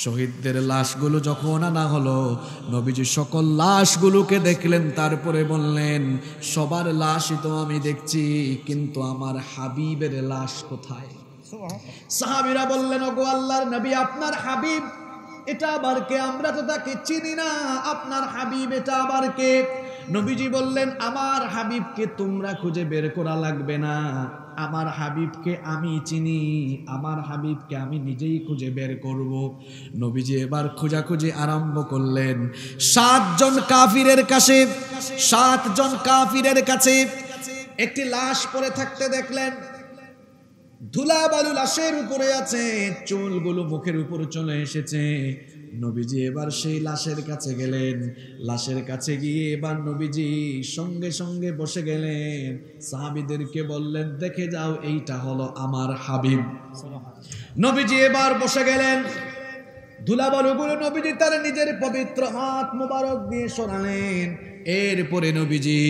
শহীদদের লাশগুলো যখন আনা হলো, নবীজি সকল লাশগুলোকে দেখলেন, তারপরে বললেন, সবার লাশই তো আমি দেখছি, কিন্তু আমার হাবিবের লাশ কোথায়? সাহাবীরা বললেন, ওগো আল্লাহর নবী, আপনার হাবিব এটা আবার কে? আমরা তো তাকে চিনি না, আপনার হাবিব এটা আবার কে? নবীজি বললেন, আমার হাবিবকে তোমরা খুঁজে বের করা লাগবে না, আমার হাবিবকে আমি চিনি, আমার হাবিবকে আমি নিজেই খুঁজে বের করব। নবীজি এবার খোঁজাখুঁজি আরম্ভ করলেন। 7 জন কাফিরের কাছে একটি লাশ পড়ে থাকতে দেখলেন। ধুলা বালু লাশের উপরে আছে, চুলগুলো মুখের উপর চলে এসেছে। নবীজি এবার সেই লাশের কাছে গেলেন। লাশের কাছে গিয়ে এবার নবীজি সঙ্গে সঙ্গে বসে গেলেন। সাহাবীদেরকে বললেন, দেখে যাও, এইটা হলো আমার হাবিব। নবীজি এবার বসে গেলেন। ধুলাবালুগুলো নবীজি তার নিজের পবিত্র হাত মোবারক দিয়ে সরালেন। এরপরে নবীজি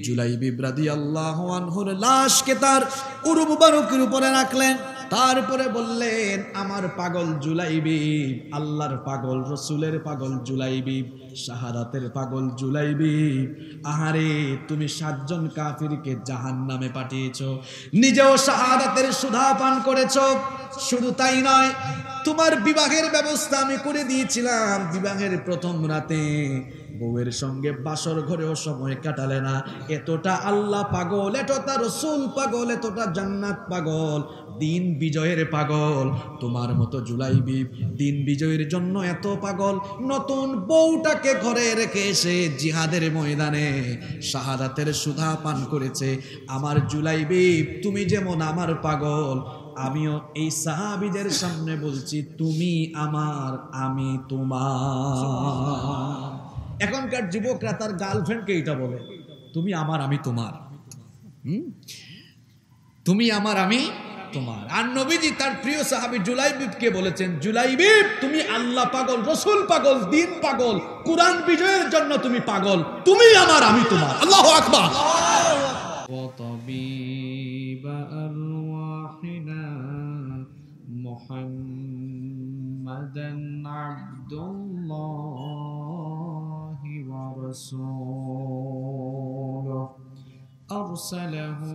জুলাইবিব রাদিয়াল্লাহু আনহুর লাশকে তার উরু মুবারকের উপরে রাখলেন। তারপরে বললেন, আমার পাগল জুলাইবিব, আল্লাহর পাগল, রসুলের পাগল জুলাইবিব, শাহাদাতের পাগল জুলাইবিব, আহারে তুমি 7 জন কাফিরকে জাহান্নামে পাঠিয়েছো, নিজেও শাহাদাতের সুধা পান করেছো। শুধু তাই নয়, তোমার বিবাহের ব্যবস্থা আমি করে দিয়েছিলাম। বিবাহের প্রথম রাতে বউয়ের সঙ্গে বাসর ঘরেও সময় কাটালে না। এতটা আল্লাহ পাগল, এতটা রসুল পাগল, এতটা জান্নাত পাগল, দিন বিজয়ের পাগল। তোমার মতো জুলাইবিব দিন বিজয়ের জন্য এত পাগল, নতুন বউটাকে ঘরে রেখে এসে জিহাদের ময়দানে শাহাদাতের সুধা পান করেছে। আমার জুলাইবিব তুমি যেমন আমার পাগল, আমিও এই সাহাবীদের সামনে বলছি, তুমি আমার, আমি তোমার। এখনকার যুবকরা তার গার্লফ্রেন্ডকে এটা বলে, তুমি আমার, আমি তোমার। তুমি আমার, আমি তোমার। আর নবীজি তার প্রিয় সাহাবী জুলাইবিবকে বলেছেন, জুলাইবিব তুমি আল্লাহ পাগল, রসুল পাগল, দিন পাগল, কুরআন বিজয়ের জন্য তুমি পাগল, তুমি আমার, আমি তোমার। আল্লাহু আকবার। মুহাম্মাদান আবদুল্লাহি ওয়া রাসূলুহু আরসালাহু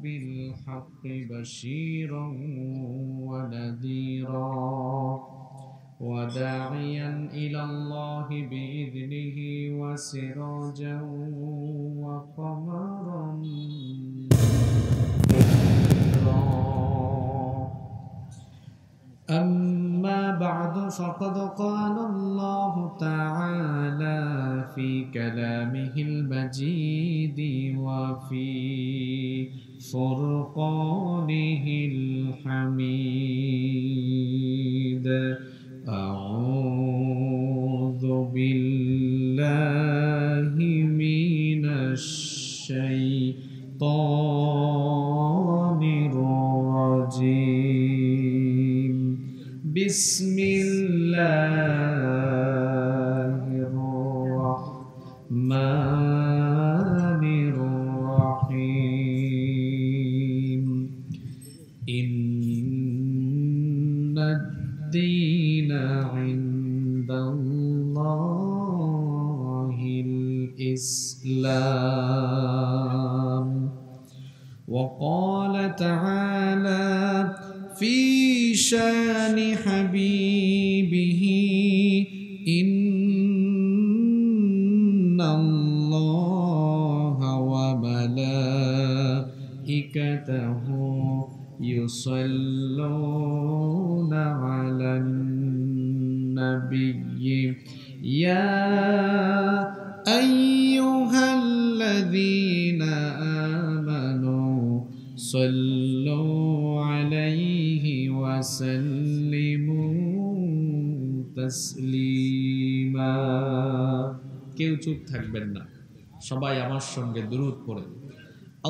বিল হাক্কি বাশীরান ওয়া নাযীরা ওয়া দাঈয়ান ইলাল্লাহি বিইذনিহি ওয়া সিরাজান ওয়া কামারান أما بعد فقد قال الله تعالى في كلامه المجيد وفي فرقانه الحميد أعوذ بالله من الشيطان الرجيم بسم الله الرحمن الرحيم إن الدين عند الله الإسلام وقال تعالى في شان حبيبه إن الله وملائكته يصلون على النبي يا أيها الذين آمنوا صلوا عليه وسلموا تسليما কেউ চুপ থাকবেন না, সবাই আমার সঙ্গে দুরূদ পড়েন।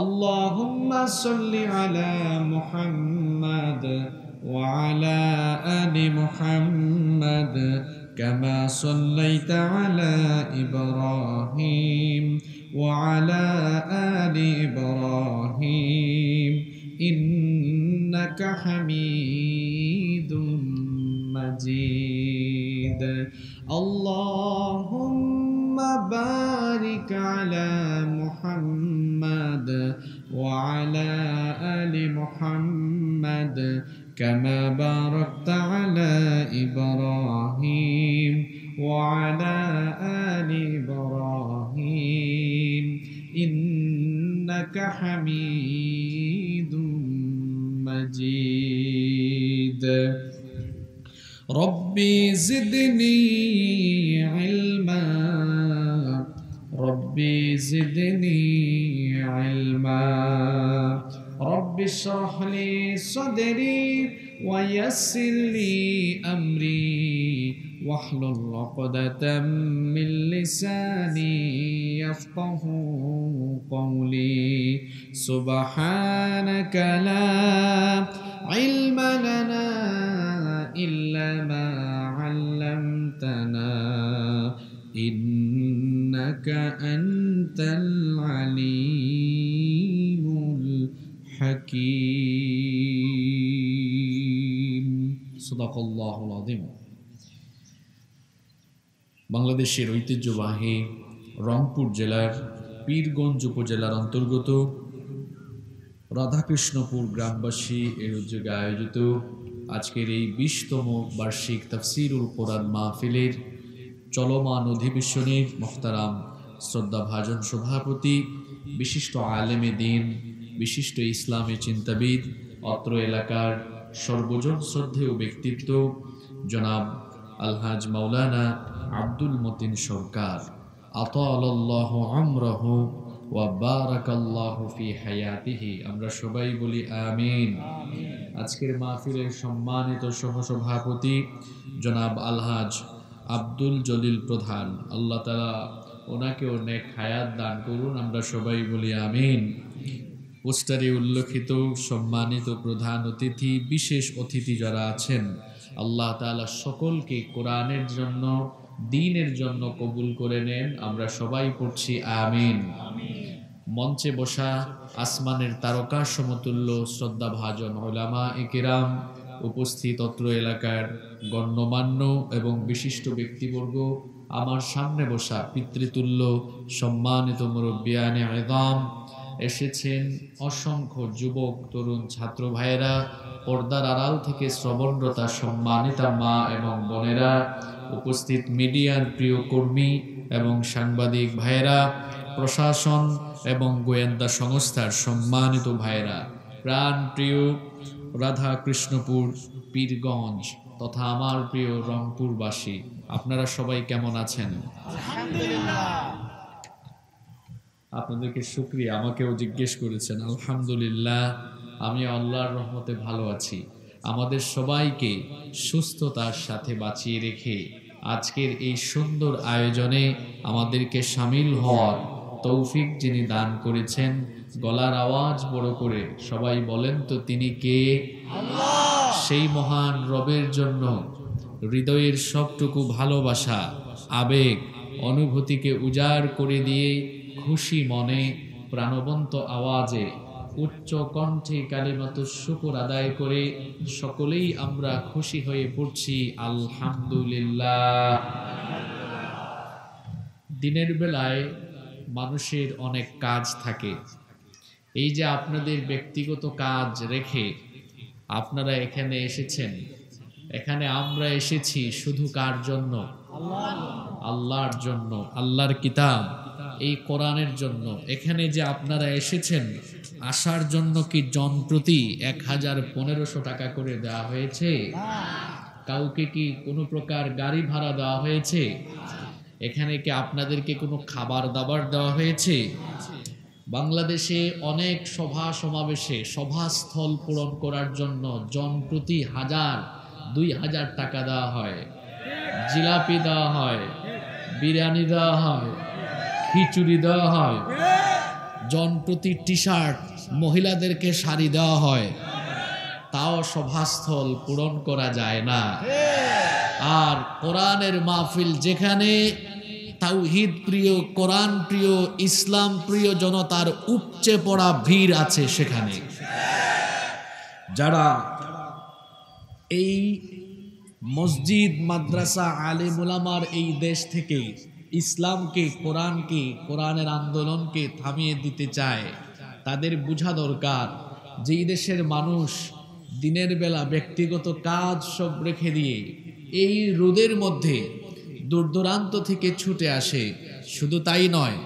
আল্লাহুম্মা সাল্লি আলা মুহাম্মাদ ওয়া আলা আলি মুহাম্মাদ কামা সাল্লাইতা আলা ইব্রাহিম ওয়া আলা আলি ইব্রাহিম ইন্নাকা হামিদুম মাজিদ। مجيد اللهم بارك على محمد وعلى آل محمد كما باركت على إبراهيم وعلى آل إبراهيم إنك حميد مجيد ربي زدني علما ربي زدني علما رب اشرح لي صدري ويسر لي أمري واحلل عقدة من لساني يفقه قولي سبحانك لا علم لنا إلا ما علمتنا إنك أنت العليم الحكيم صدق الله العظيم বাংলাদেশের ঐতিহ্যবাহী রংপুর জেলার পীরগঞ্জ উপজেলার অন্তর্গত রাধাকৃষ্ণপুর গ্রামবাসী এর উদ্যোগে আয়োজিত আজকের এই 20তম বার্ষিক তাফসীরুল কোরআন মাহফিলের চলমান অধিবেশনের মুহতারাম শ্রদ্ধাভাজন সভাপতি বিশিষ্ট আলেমে দ্বীন বিশিষ্ট ইসলামী চিন্তাবিদ অত্র এলাকার সর্বজন শ্রদ্ধেয় ব্যক্তিত্ব জনাব আলহাজ মাওলানা আব্দুল মতিন সরকার আতালাল্লাহু আমরাহু ওয়া বারাকাল্লাহু ফি হায়াতিহি আমরা সবাই বলি আমিন। আজকের মাহফিলের সম্মানিত সহসভাপতি জনাব আলহাজ আব্দুল জলিল প্রধান, আল্লাহ তাআলা ওনাকেও নেক হায়াত দান করুন, আমরা সবাই বলি আমিন। পোস্টারে উল্লেখিত সম্মানিত প্রধান অতিথি, বিশেষ অতিথি যারা আছেন, আল্লাহ তাআলা সকলকে কোরআনের জন্য দ্বীনের জন্য কবুল করে নেন, আমরা সবাই পড়ছি আমিন। মঞ্চে বসা আসমানের তারকা সমতুল্য শ্রদ্ধাভাজন উলামায়ে কেরাম, উপস্থিত অত্র এলাকার গণ্যমান্য এবং বিশিষ্ট ব্যক্তিবর্গ, আমার সামনে বসা পিতৃতুল্য সম্মানিত মুরব্বিয়ানে ইযাম, এসেছেন অসংখ্য যুবক তরুণ ছাত্র ভাইয়েরা, পর্দার আড়াল থেকে শ্রবণরতা সম্মানিতা মা এবং বোনেরা, উপস্থিত মিডিয়ার প্রিয় কর্মী এবং সাংবাদিক ভাইয়েরা, প্রশাসন এবং গোয়েন্দা সংস্থার সম্মানিত ভাইয়েরা, প্রাণ প্রিয় রাধাকৃষ্ণপুর পীরগঞ্জ তথা আমার প্রিয় রংপুরবাসী, আপনারা সবাই কেমন আছেন? আলহামদুলিল্লাহ। আপনাদেরকে শুকরিয়া, আমাকেও জিজ্ঞেস করেছেন। আলহামদুলিল্লাহ, আমি আল্লাহর রহমতে ভালো আছি। আমাদের সবাইকে সুস্থতার সাথে বাঁচিয়ে রেখে আজকের এই সুন্দর আয়োজনে আমাদেরকে শামিল হওয়ার তৌফিক যিনি দান করেছেন, গলার আওয়াজ বড় করে সবাই বলেন তো তিনি কে? আল্লাহ। সেই মহান রবের জন্য হৃদয়ের সবটুকু ভালোবাসা, আবেগ, অনুভূতিকে উজাড় করে দিয়ে খুশি মনে প্রাণবন্ত আওয়াজে উচ্চ কণ্ঠে কালিমাতুশ শুকর আদায় করে সকলেই আমরা খুশি হয়ে পড়ছি আলহামদুলিল্লাহ। দিনের বেলায় মানুষের অনেক কাজ থাকে, এই যে আপনাদের ব্যক্তিগত কাজ রেখে আপনারা এখানে এসেছেন, এখানে আমরা এসেছি শুধু কার জন্য? আল্লাহর জন্য, আল্লাহর কিতাব এই কোরআনের জন্য। এখানে যে আপনারা এসেছেন, আসার জন্য কি জনপ্রতি ১,১৫০ টাকা করে দেওয়া হয়েছে? কাউকে কি কোনো প্রকার গাড়ি ভাড়া দেওয়া হয়েছে? এখানে কি আপনাদেরকে কোনো খাবার দাবার দেওয়া হয়েছে? বাংলাদেশে অনেক সভা সমাবেশে সভাস্থল পূরণ করার জন্য জনপ্রতি ১,০০০-২,০০০ টাকা দেওয়া হয়, জিলাপি দেওয়া হয়, বিরিয়ানি দেওয়া হয়, খিচুড়ি দেওয়া হয়, জনপ্রতি টি শার্ট, মহিলাদেরকে শাড়ি দেওয়া হয়, তাও সভাস্থল পূরণ করা যায় না। আর কোরআনের মাহফিল যেখানে তাওহীদ প্রিয়, কোরআন প্রিয়, ইসলাম প্রিয় জনতার উপচে পড়া ভিড় আছে, সেখানে যারা এই মসজিদ, মাদ্রাসা, আলেম উলামার এই দেশ থেকে ইসলামকে, কোরআনকে, কোরআনের আন্দোলনকে থামিয়ে দিতে চায়, তাদের বোঝা দরকার যে এই দেশের মানুষ দিনের বেলা ব্যক্তিগত কাজ সব রেখে দিয়ে এই রোদের মধ্যে দূর দূরান্ত থেকে ছুটে আসে। শুধু তাই নয়,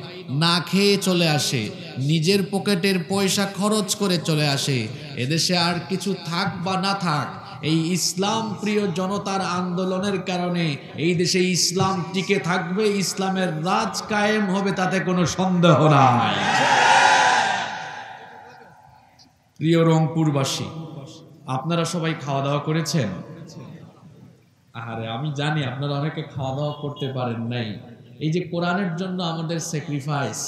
না খেয়ে চলে আসে, নিজের পকেটের পয়সা খরচ করে চলে আসে। এদেশে আর কিছু থাক বা না থাক, এই ইসলাম প্রিয় জনতার আন্দোলনের কারণে এই দেশে ইসলাম টিকে থাকবে, ইসলামের রাজ কায়েম হবে, তাতে কোনো সন্দেহ নাই। প্রিয় রংপুরবাসী, আপনারা সবাই খাওয়া দাওয়া করেছেন? আরে আমি জানি আপনারা অনেকে খাওয়া দাওয়া করতে পারেন নাই। এই যে কোরআনের জন্য আমাদের স্যাক্রিফাইস,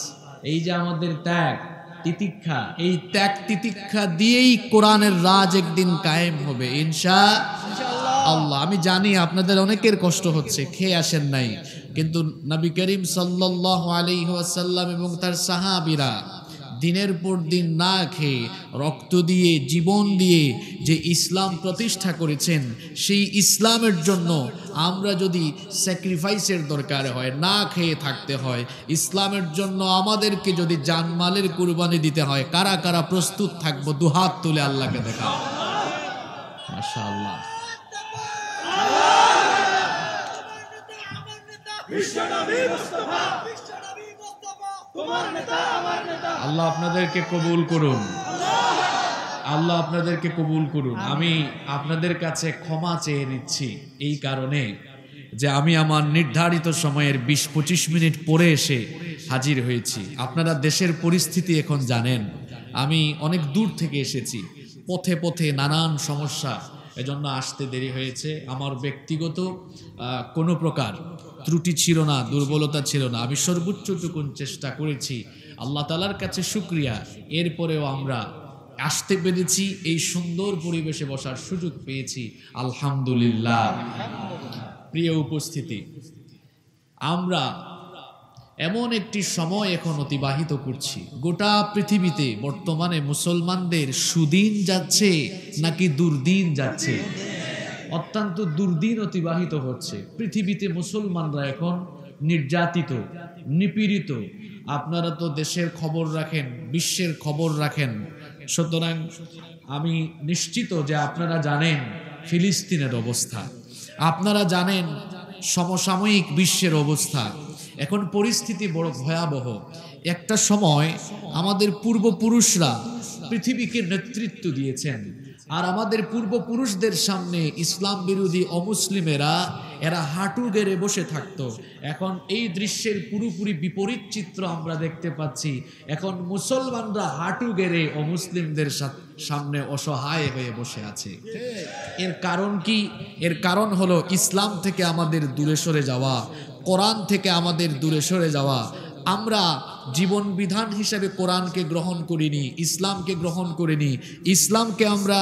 এই যে আমাদের ত্যাগ তিতিক্ষা, এই ত্যাগ তিতিক্ষা দিয়েই কোরআনের রাজ একদিন কায়েম হবে ইনশাআল্লাহ। আমি জানি আপনাদের অনেকের কষ্ট হচ্ছে, খেয়ে আসেন নাই, কিন্তু নবী করিম সাল্লাল্লাহু আলাইহি ওয়াসাল্লাম এবং তার সাহাবীরা দিনের পর দিন না খেয়ে, রক্ত দিয়ে, জীবন দিয়ে যে ইসলাম প্রতিষ্ঠা করেছেন, সেই ইসলামের জন্য আমরা যদি স্যাক্রিফাইসের দরকার হয়, না খেয়ে থাকতে হয়, ইসলামের জন্য আমাদেরকে যদি জানমালের কুরবানি দিতে হয়, কারা কারা প্রস্তুত থাকবো? দুহাত তুলে আল্লাহকে দেখা। মাশাআল্লাহ। আল্লাহ আপনাদেরকে কবুল করুন, আল্লাহ আপনাদেরকে কবুল করুন। আমি আপনাদের কাছে ক্ষমা চেয়ে নিচ্ছি এই কারণে যে আমি আমার নির্ধারিত সময়ের 20-25 মিনিট পরে এসে হাজির হয়েছি। আপনারা দেশের পরিস্থিতি এখন জানেন, আমি অনেক দূর থেকে এসেছি, পথে পথে নানান সমস্যা, এজন্য আসতে দেরি হয়েছে। আমার ব্যক্তিগত কোনো প্রকার ত্রুটি ছিল না, দুর্বলতা ছিল না, আমি সর্বোচ্চটুকুন চেষ্টা করেছি। আল্লাহ তাআলার কাছে শুকরিয়া, এরপরেও আমরা আসতে পেরেছি, এই সুন্দর পরিবেশে বসার সুযোগ পেয়েছি, আলহামদুলিল্লাহ। প্রিয় উপস্থিতি, আমরা এমন একটি সময় এখন অতিবাহিত করছি, গোটা পৃথিবীতে বর্তমানে মুসলমানদের সুদিন যাচ্ছে নাকি দুর্দিন যাচ্ছে? অত্যন্ত দুর্দিন অতিবাহিত হচ্ছে। পৃথিবীতে মুসলমানরা এখন নির্যাতিত, নিপীড়িত। আপনারা তো দেশের খবর রাখেন, বিশ্বের খবর রাখেন, সুতরাং আমি নিশ্চিত যে আপনারা জানেন ফিলিস্তিনের অবস্থা, আপনারা জানেন সমসাময়িক বিশ্বের অবস্থা। এখন পরিস্থিতি বড় ভয়াবহ। একটা সময় আমাদের পূর্বপুরুষরা পৃথিবীকে নেতৃত্ব দিয়েছেন, আর আমাদের পূর্বপুরুষদের সামনে ইসলাম বিরোধী অমুসলিমেরা এরা হাঁটু গেড়ে বসে থাকত। এখন এই দৃশ্যের পুরোপুরি বিপরীত চিত্র আমরা দেখতে পাচ্ছি। এখন মুসলমানরা হাঁটু গেড়ে অমুসলিমদের সামনে অসহায় হয়ে বসে আছে। এর কারণ কি? এর কারণ হলো ইসলাম থেকে আমাদের দূরে সরে যাওয়া, কোরআন থেকে আমাদের দূরে সরে যাওয়া। আমরা জীবন বিধান হিসেবে কোরআনকে গ্রহণ করিনি, ইসলামকে গ্রহণ করিনি। ইসলামকে আমরা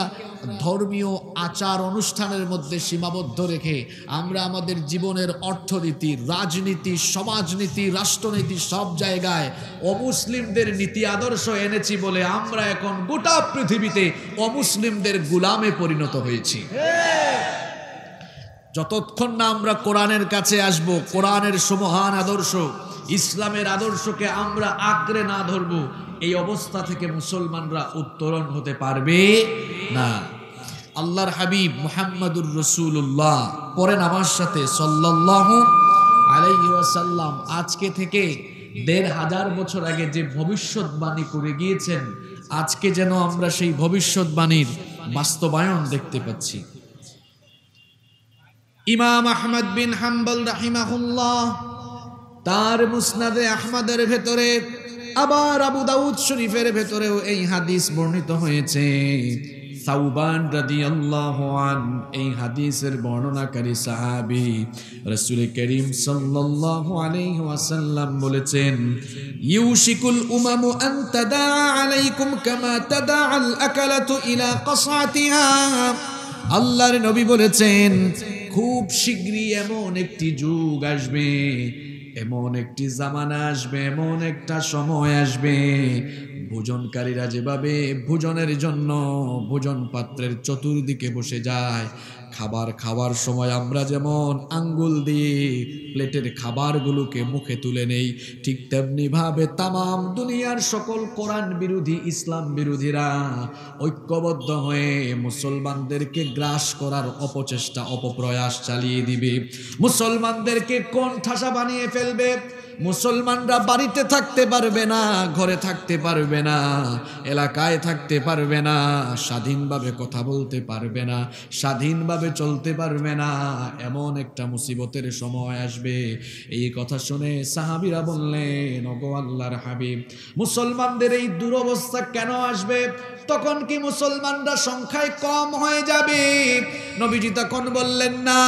ধর্মীয় আচার অনুষ্ঠানের মধ্যে সীমাবদ্ধ রেখে আমরা আমাদের জীবনের অর্থনীতি, রাজনীতি, সমাজনীতি, রাষ্ট্রনীতি সব জায়গায় অমুসলিমদের নীতি আদর্শ এনেছি বলে আমরা এখন গোটা পৃথিবীতে অমুসলিমদের গোলামে পরিণত হয়েছি। যতক্ষণ না আমরা কোরআনের কাছে আসব, কোরআনের সমহান আদর্শ, ইসলামের আদর্শকে আমরা আঁকড়ে না ধরব, এই অবস্থা থেকে মুসলমানরা উত্তরণ হতে পারবে না। আল্লাহর হাবিব মুহাম্মাদুর রাসূলুল্লাহ পড়েন আমার সাথে সাল্লাল্লাহু আলাইহি ওয়াসাল্লাম আজকে থেকে ১৫০০ বছর আগে যে ভবিষ্যৎবাণী করে গিয়েছেন, আজকে যেন আমরা সেই ভবিষ্যৎবাণীর বাস্তবায়ন দেখতে পাচ্ছি। ইমাম আহমদ বিন হাম্বল রাহিমাহুল্লাহ তার মুসনাদে আহমদের ভেতরে, আবার আবু দাউদ শরীফের ভেতরেও এই হাদিস বর্ণিত হয়েছে। সাউবান রাদিয়াল্লাহু আন এই হাদিসের বর্ণনাকারী সাহাবী, রাসূল করিম সাল্লাল্লাহু আলাইহি ওয়াসাল্লাম বলেছেন, ইউশিকুল উমামু আন তাদা আলাইকুম কামা তাদা আল আকালাতু ইলা কাসআতিহা। আল্লাহর নবী বলেছেন, খুব শীঘ্রই এমন একটি যুগ আসবে, এমন একটি জামানা আসবে, এমন একটা সময় আসবে, ভোজনকারীরা যেভাবে ভোজনের জন্য ভোজন পাত্রের চতুর্দিকে বসে যায়, খাবার খাওয়ার সময় আমরা যেমন আঙ্গুল দিয়ে প্লেটের খাবারগুলোকে মুখে তুলে নেই, ঠিক তেমনি ভাবে তামাম দুনিয়ার সকল কোরআন বিরোধী ইসলাম বিরোধীরা ঐক্যবদ্ধ হয়ে মুসলমানদেরকে গ্রাস করার অপচেষ্টা অপপ্রয়াস চালিয়ে দিবে। মুসলমানদেরকে কোন ঠাসা বানিয়ে ফেলবে। মুসলমানরা বাড়িতে থাকতে পারবে না, ঘরে থাকতে পারবে না, এলাকায় থাকতে পারবে না, স্বাধীনভাবে কথা বলতে পারবে না, স্বাধীনভাবে চলতে পারবে না। এমন একটা মুসিবতের সময় আসবে। এই কথা শুনে সাহাবীরা বললেন, ওগো আল্লাহর হাবিব, মুসলমানদের এই দুরবস্থা কেন আসবে? তখন কি মুসলমানরা সংখ্যায় কম হয়ে যাবে? নবীজি তখন বললেন, না,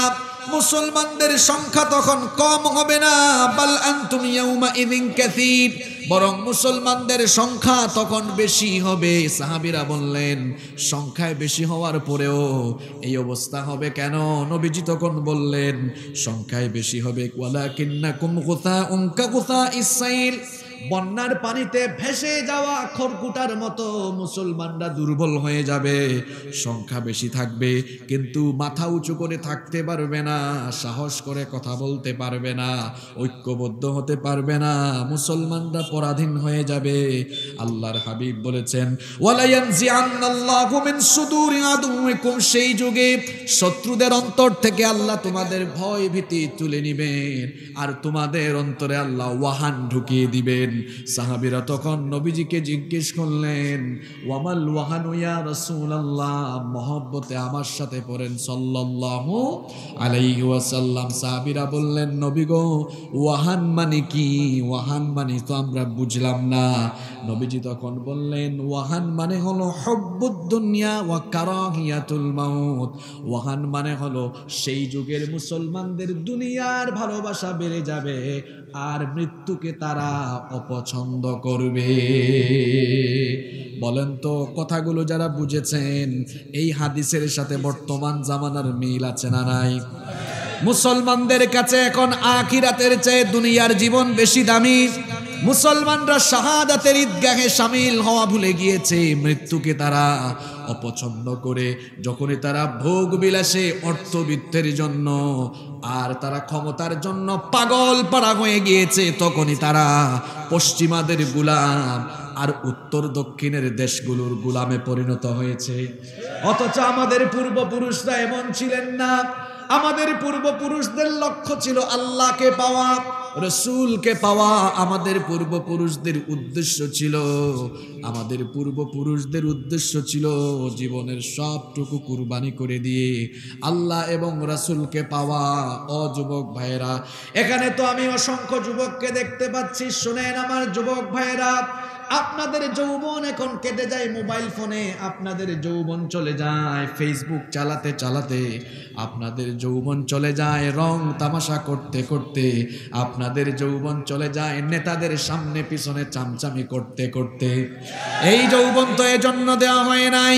মুসলমানদের সংখ্যা তখন কম হবে না, বাল আনতুম ইয়াউমা ইযিন কাসীর, বরং মুসলমানদের সংখ্যা তখন বেশি হবে। সাহাবীরা বললেন, সংখ্যায় বেশি হওয়ার পরেও এই অবস্থা হবে কেন? নবীজি তখন বললেন, সংখ্যায় বেশি হবে ওয়ালাকিন্নাকুম গুসাউন কাগুসাইস সাইল, বন্যার পানিতে ভেসে যাওয়া খড়কুটার মতো মুসলমানরা দুর্বল হয়ে যাবে। সংখ্যা বেশি থাকবে কিন্তু মাথা উঁচু করে থাকতে পারবে না, সাহস করে কথা বলতে পারবে না, ঐক্যবদ্ধ হতে পারবে না, মুসলমানরা পরাধীন হয়ে যাবে। আল্লাহর হাবিব বলেছেন, ওয়ালা ইয়ানজিআন্নাল্লাহু মিন সুদুরি আদুইকুম, সেই যুগে শত্রুদের অন্তর থেকে আল্লাহ তোমাদের ভয় ভীতি তুলে নেবেন আর তোমাদের অন্তরে আল্লাহ ওয়াহান ঢুকিয়ে দিবেন। সাহাবীরা তখন নবীজিকে জিজ্ঞেস করলেন, ওয়ামাল ওয়াহানু ইয়া রাসূলুল্লাহ, মহব্বতে আমার সাথে পড়েন সাল্লাল্লাহু আলাইহি ওয়াসাল্লাম। সাহাবীরা বললেন, নবী গো, ওয়াহান মানে কি? ওয়াহান মানে তো আমরা বুঝলাম না। নবীজি তখন বললেন, ওয়াহান মানে হলো হুব্বুদ দুনিয়া ওয়া কারাহিয়াতুল মাউত। ওয়াহান মানে হলো সেই যুগের মুসলমানদের দুনিয়ার ভালোবাসা বেড়ে যাবে আর মৃত্যুকে তারা অপছন্দ করবে। বলেন তো, কথাগুলো যারা বুঝেছেন এই হাদিসের সাথে বর্তমান জামানার মিল আছে না নাই? মুসলমানদের কাছে এখন আখিরাতের চেয়ে দুনিয়ার জীবন বেশি দামি। মুসলমানরা শাহাদাতের ঈদগাহে শামিল হওয়া ভুলে গিয়েছে, মৃত্যুকে তারা অপছন্দ করে। যখনই তারা ভোগ বিলাসে অর্থবিত্তের জন্য আর তারা ক্ষমতার জন্য পাগল পাড়া হয়ে গিয়েছে, তখনই তারা পশ্চিমাদের গোলাম আর উত্তর দক্ষিণের দেশগুলোর গোলামে পরিণত হয়েছে। অথচ আমাদের পূর্বপুরুষরা এমন ছিলেন না। আমাদের পূর্বপুরুষদের লক্ষ্য ছিল আল্লাহকে পাওয়া, রসুলকে পাওয়া। আমাদের পূর্বপুরুষদের উদ্দেশ্য ছিল, আমাদের পূর্বপুরুষদের উদ্দেশ্য ছিল জীবনের সবটুকু কুরবানি করে দিয়ে আল্লাহ এবং রাসূলকে পাওয়া। ও যুবক ভাইয়েরা, এখানে তো আমি অসংখ্য যুবককে দেখতে পাচ্ছি। শুনেন আমার যুবক ভাইয়েরা, আপনাদের যৌবন এখন কেটে যায় মোবাইল ফোনে, আপনাদের যৌবন চলে যায় ফেসবুক চালাতে চালাতে, আপনাদের যৌবন চলে যায় রং তামাশা করতে করতে, আপনাদের যৌবন চলে যায় নেতাদের সামনে পিছনে চামচামি করতে করতে। এই যৌবন তো এজন্য দেওয়া হয় নাই।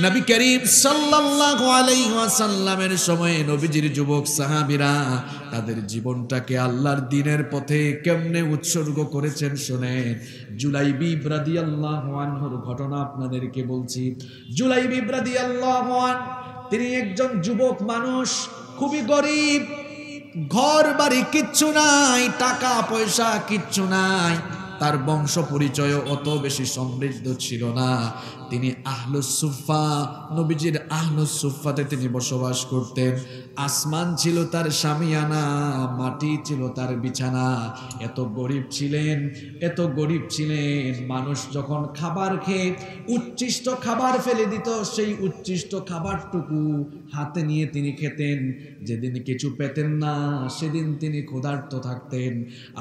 নবী করিম সাল্লাল্লাহু আলাইহি ওয়াসাল্লামের সময়ে নবীজির যুবক সাহাবীরা তাদের জীবনটাকে আল্লাহর দ্বীনের পথে কেমনে উৎসর্গ করেছেন শুনেন। জুলাইবিব রাদিয়াল্লাহু আনহুর ঘটনা আপনাদেরকে বলছি। জুলাইবিব রাদিয়াল্লাহু আনহু, তিনি একজন যুবক মানুষ, খুবই গরিব, ঘর বাড়ি কিচ্ছু নাই, টাকা পয়সা কিচ্ছু নাই, তার বংশ পরিচয় অত বেশি সমৃদ্ধ ছিল না। তিনি আহলুস সুফা, নবীজির আহলুস সুফাতে তিনি বসবাস করতেন। আসমান ছিল তার শামিয়ানা, মাটি ছিল তার বিছানা। এত গরিব ছিলেন, এত গরিব ছিলেন, মানুষ যখন খাবার খেয়ে উচ্ছিষ্ট খাবার ফেলে দিত, সেই উচ্ছিষ্ট খাবারটুকু হাতে নিয়ে তিনি খেতেন। যেদিন কিছু পেতেন না সেদিন তিনি ক্ষুধার্ত থাকতেন।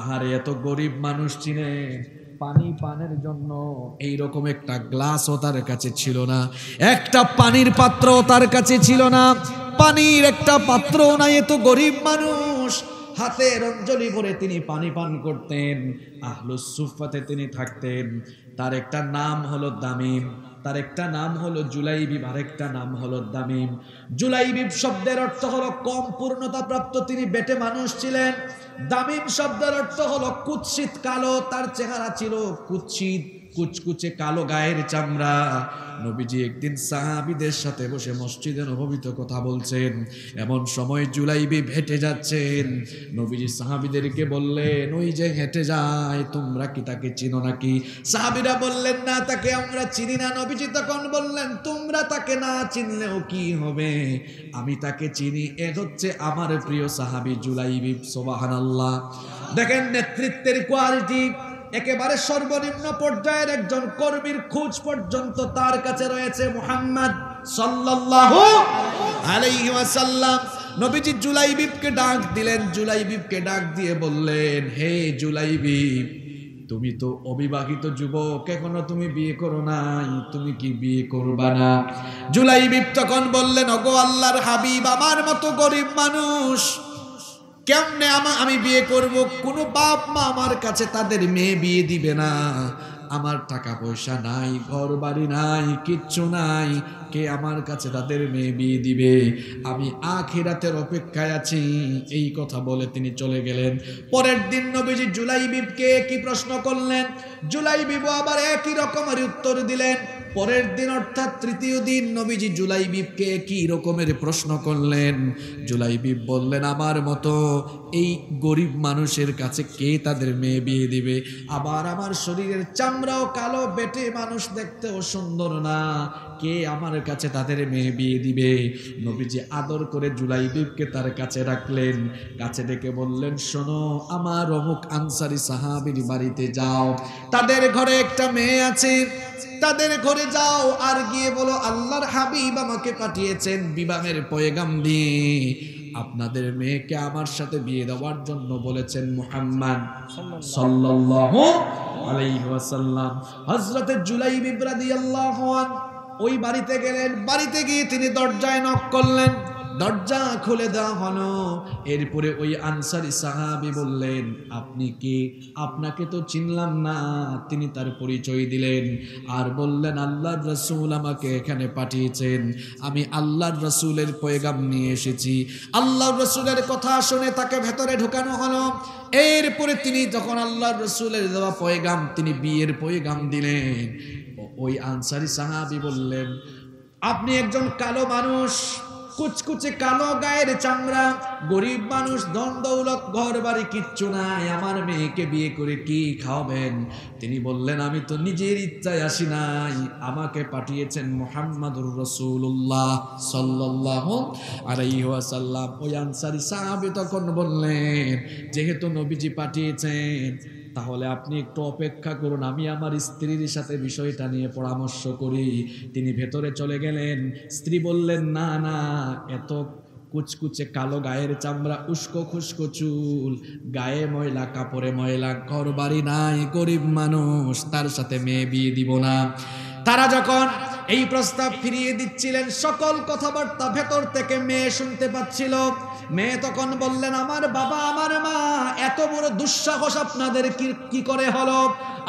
আহারে, এত গরিব মানুষ ছিলেন, পানি পানের জন্য এইরকম একটা গ্লাসও তার কাছে ছিল না, একটা পানির পাত্র তার কাছে ছিল না, পানির একটা পাত্র নাই। এত গরিব মানুষ, হাতের অঞ্জলি ভরে তিনি পানি পান করতেন। আহলুস সুফাতে তিনি থাকতেন। তার একটা নাম হলো দামিম, তার একটা নাম হলো জুলাইবিব, আরেকটা নাম হলো দামিম। জুলাইবিব শব্দের অর্থ হলো কম পূর্ণতা প্রাপ্ত, তিনি বেটে মানুষ ছিলেন। দামিম শব্দের অর্থ হলো কুৎসিত কালো, তার চেহারা ছিল কুৎসিত, কুচকুচে কালো গায়ের চামড়া। নবীজি একদিন সাহাবীদের সাথে বসে মসজিদে নববীতে কথা বলছেন, এমন সময় জুলাইবিব হেঁটে যাচ্ছেন। নবীজি সাহাবীদেরকে বললেন, ওই যে হেঁটে যায়, তোমরা কি তাকে চিনো নাকি? সাহাবীরা বললেন, না, তাকে আমরা চিনি না। নবীজি তখন বললেন, তোমরা তাকে না চিনলেও কি হবে, আমি তাকে চিনি, এ হচ্ছে আমার প্রিয় সাহাবী জুলাইবিব। সুবহানাল্লাহ। দেখেন নেতৃত্বের কোয়ালিটি, একেবারে সর্বনিম্ন পর্যায়ের একজন কর্মীর খোঁজ পর্যন্ত তার কাছে রয়েছে মুহাম্মদ সাল্লাল্লাহু আলাইহি ওয়াসাল্লাম। নবীজি জুলাইবিবকে ডাক দিলেন, জুলাইবিবকে ডাক দিয়ে বললেন, হে জুলাইবিব, তুমি তো অবিবাহিত যুবক, এখনো তুমি বিয়ে করো নাই, তুমি কি বিয়ে করবা না? জুলাইবিব তখন বললেন, ওগো আল্লাহর হাবিব, আমার মতো গরিব মানুষ কেমনে আমি বিয়ে করব? কোনো বাপ মা আমার কাছে তাদের মেয়ে বিয়ে দিবে না। আমার টাকা পয়সা নাই, ঘর বাড়ি নাই, কিচ্ছু নাই, কে আমার কাছে তাদের মেয়ে বিয়ে দিবে? আমি আখিরাতের অপেক্ষায় আছি। এই কথা বলে তিনি চলে গেলেন। পরের দিন নবীজি জুলাইবিবকে একই প্রশ্ন করলেন, জুলাইবিব আবার একই রকমের উত্তর দিলেন। পরের দিন অর্থাৎ তৃতীয় দিন নবীজি জুলাইবিবকে কি রকমের প্রশ্ন করলেন। জুলাইবিব বললেন, আমার মতো এই গরিব মানুষের কাছে কে তাদের মেয়ে বিয়ে দিবে? আবার আমার শরীরের চামড়াও কালো, বেটে মানুষ, দেখতেও সুন্দর না, কে আমার কাছে তাদের মেয়ে বিয়ে দিবে? নবীজি আদর করে জুলাইবিবকে তার কাছে রাখলেন, কাছে ডেকে বললেন, শোনো, আমার অমুক আনসারী সাহাবীর বাড়িতে যাও, তাদের ঘরে একটা মেয়ে আছে, তাদের ঘরে যাও, আর গিয়ে বলো আল্লাহর হাবিব আমাকে পাঠিয়েছেন বিবাহের পয়গাম দিয়ে, আপনাদের মেয়েকে আমার সাথে বিয়ে দেওয়ার জন্য বলেছেন মুহাম্মদ সাল্লাল্লাহু আলাইহি ওয়াসাল্লাম। হযরত জুলাইবিব রাদিয়াল্লাহু আনহু ওই বাড়িতে গেলেন। বাড়িতে গিয়ে তিনি দরজায় নক করলেন, দরজা খুলে দেওয়া হলো। এরপরে ওই আনসারী সাহাবী বললেন, আপনি কে? আপনাকে তো চিনলাম না। তিনি তার পরিচয় দিলেন আর বললেন, আল্লাহর রাসূল আমাকে এখানে পাঠিয়েছেন, আমি আল্লাহর রাসূলের পয়গাম নিয়ে এসেছি। আল্লাহর রাসূলের কথা শুনে তাকে ভেতরে ঢোকানো হলো। এরপরে তিনি যখন আল্লাহর রাসূলের দেওয়া পয়গাম, তিনি বিয়ের পয়গাম দিলেন। ওই আনসারী সাহাবী বললেন, আপনি একজন কালো মানুষ, কুচকুচে কালো গায়ের চামড়া, গরিব মানুষ, ধন দৌলত, ঘর বাড়ি কিচ্ছু নাই, আমার মেয়েকে বিয়ে করে কি খাওয়াবেন? তিনি বললেন, আমি তো নিজের ইচ্ছায় আসি নাই, আমাকে পাঠিয়েছেন মুহাম্মাদুর রাসূলুল্লাহ সাল্লাল্লাহু আলাইহি ওয়াসাল্লাম। ওই আনসারী সাহাবী তখন বললেন, যেহেতু নবীজি পাঠিয়েছেন, তাহলে আপনি একটু অপেক্ষা করুন, আমি আমার স্ত্রীর সাথে বিষয়টা নিয়ে পরামর্শ করি। তিনি ভেতরে চলে গেলেন। স্ত্রী বললেন, না না, এত কুচকুচে কালো গায়ের চামড়া, উস্কো খুস্কো চুল, গায়ে ময়লা, কাপড়ে ময়লা, ঘর বাড়ি নাই, গরিব মানুষ, তার সাথে মেয়ে বিয়ে দিব না। তারা যখন এই প্রস্তাব ফিরিয়ে দিচ্ছিলেন, সকল কথাবার্তা ভেতর থেকে মেয়ে শুনতে পাচ্ছিল। মেয়ে তখন বললেন, আমার বাবা, আমার মা, এত বড় দুঃসাহস আপনাদের কি করে হলো?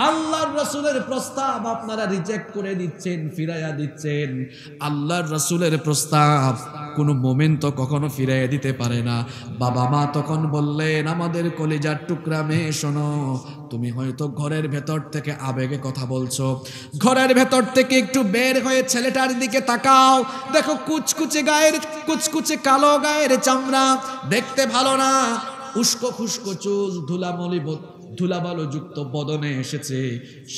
আল্লাহর রাসূলের প্রস্তাব আপনারা রিজেক্ট করে দিচ্ছেন, ফিরাইয়া দিচ্ছেন। আল্লাহর রাসূলের প্রস্তাব কোনো মোমেন্ট তো কখনো ফিরাইয়া দিতে পারে না। বাবা মা তখন বললেন, আমাদের কলিজার টুকরা মেয়ে, শোনো, তুমি হয়তো ঘরের ভেতর থেকে আবেগে কথা বলছো, ঘরের ভেতর থেকে একটু বের হয়ে ছেলেটার দিকে তাকাও, দেখো কুচকুচে কালো গায়ের চামড়া, দেখতে ভালো না, উস্কো খুস্কো চুল, ধুলাবালু যুক্ত বদনে এসেছে,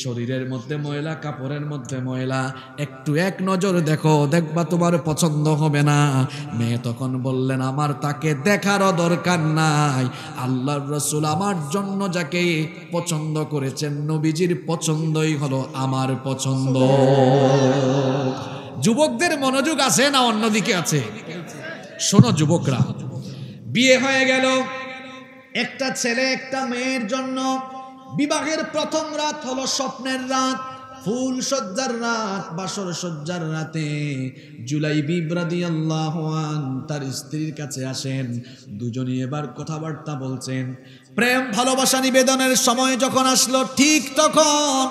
শরীরের মধ্যে ময়লা, কাপড়ের মধ্যে ময়লা, একটু এক নজর দেখো, দেখবা তোমার পছন্দ হবে না। মেয়ে তখন বললেন, আমার তাকে দেখারও দরকার নাই, আল্লাহর রাসূল আমার জন্য যাকে পছন্দ করেছেন, নবীজির পছন্দই হলো আমার পছন্দ। যুবকদের মনোযোগ আছে না অন্যদিকে আছে? শোনো যুবকরা, বিয়ে হয়ে গেল, একটা ছেলে একটা মেয়ের জন্য বিবাহের প্রথম রাত হলো স্বপ্নের রাত, ফুল সজ্জার রাত, বাসর সজ্জার রাতে জুলাইবিব রাদিয়াল্লাহু আনহু তার স্ত্রীর কাছে আসেন। দুজনই এবার কথাবার্তা বলছেন। প্রেম ভালোবাসা নিবেদনের সময় যখন আসলো, ঠিক তখন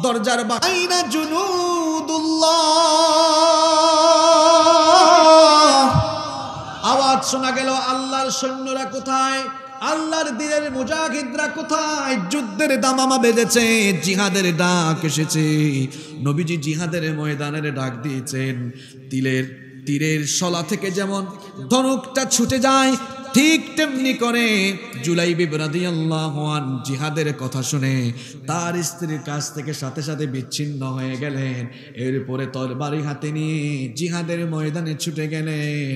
দরজার বাইনা জুনুদুল্লাহ আওয়াজ শোনা গেল, আল্লাহর সৈন্যরা কোথায়? আল্লাহর দিনের মুজাহিদরা কোথায়? যুদ্ধের দামামা বেজেছে, জিহাদের ডাক এসেছে। নবীজি জিহাদের ময়দানের ডাক দিয়েছেন। তীরের শলা থেকে যেমন ধনুকটা ছুটে যায়, ঠিক তেমনি করে জুলাইবিব রাদিয়াল্লাহু আনহু জিহাদের কথা শুনে তার স্ত্রীর কাছ থেকে সাথে সাথে বিচ্ছিন্ন হয়ে গেলেন। এরপরে তরবারি হাতে নিয়ে জিহাদের ময়দানে ছুটে গেলেন।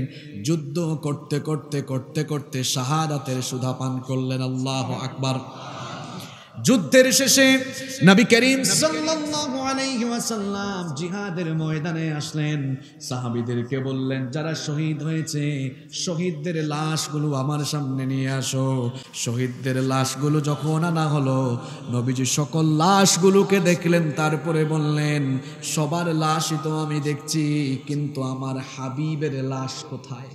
যুদ্ধ করতে করতে করতে করতে শাহাদাতের সুধা পান করলেন। আল্লাহু আকবার। যুদ্ধের শেষে নবী করিম সাল্লাল্লাহু আলাইহি ওয়াসাল্লাম জিহাদের ময়দানে আসলেন। সাহাবীদেরকে বললেন, যারা শহীদ হয়েছে শহীদদের লাশগুলো আমার সামনে নিয়ে আসো। শহীদদের লাশগুলো যখন আনা হলো, নবীজি সকল লাশগুলোকে দেখলেন, তারপরে বললেন, সবার লাশই তো আমি দেখছি, কিন্তু আমার হাবিবের লাশ কোথায়?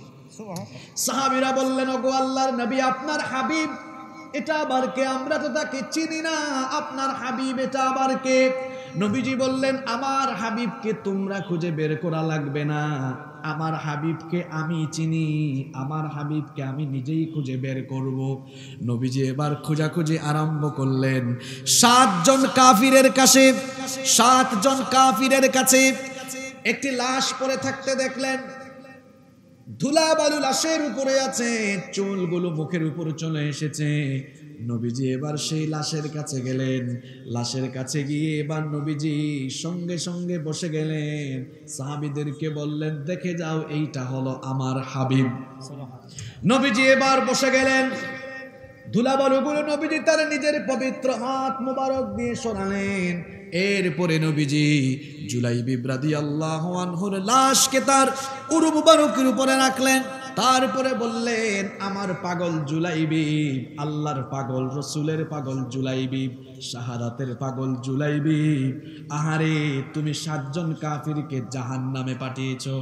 সাহাবীরা বললেন, ওগো আল্লাহর নবী, আপনার হাবিব এটা আবার কে? আমরা তো তাকে চিনি না, আপনার হাবিব এটা আবার কে? নবীজি বললেন, আমার হাবিবকে তোমরা খুঁজে বের করা লাগবে না, আমার হাবিবকে আমি চিনি, আমার হাবিবকে আমি নিজেই খুঁজে বের করব। নবীজি এবার খোঁজাখুঁজি আরম্ভ করলেন। 7 জন কাফিরের কাছে একটি লাশ পড়ে থাকতে দেখলেন। ধুলা বালু লাশের উপরে আছে, চুলগুলো মুখের উপর চলে এসেছে। নবীজি এবার সেই লাশের কাছে গেলেন। লাশের কাছে গিয়ে এবার নবীজি সঙ্গে সঙ্গে বসে গেলেন। সাহাবীদেরকে বললেন, দেখে যাও, এইটা হলো আমার হাবিব। নবীজি এবার বসে গেলেন। ধুলা বালুগুলো নবীজি তার নিজের পবিত্র হাত মুবারক দিয়ে সরালেন। এরপরে নবীজি জুলাইবিব রাদিয়াল্লাহু আনহুর লাশকে তার উরু মুবারকের উপরে রাখলেন। তারপরে বললেন, আমার পাগল জুলাইবিব, আল্লাহর পাগল, রসুলের পাগল জুলাইবিব, শাহাদাতের পাগল জুলাইবিব, আহারে তুমি 7 জন কাফিরকে জাহান্নামে পাঠিয়েছো,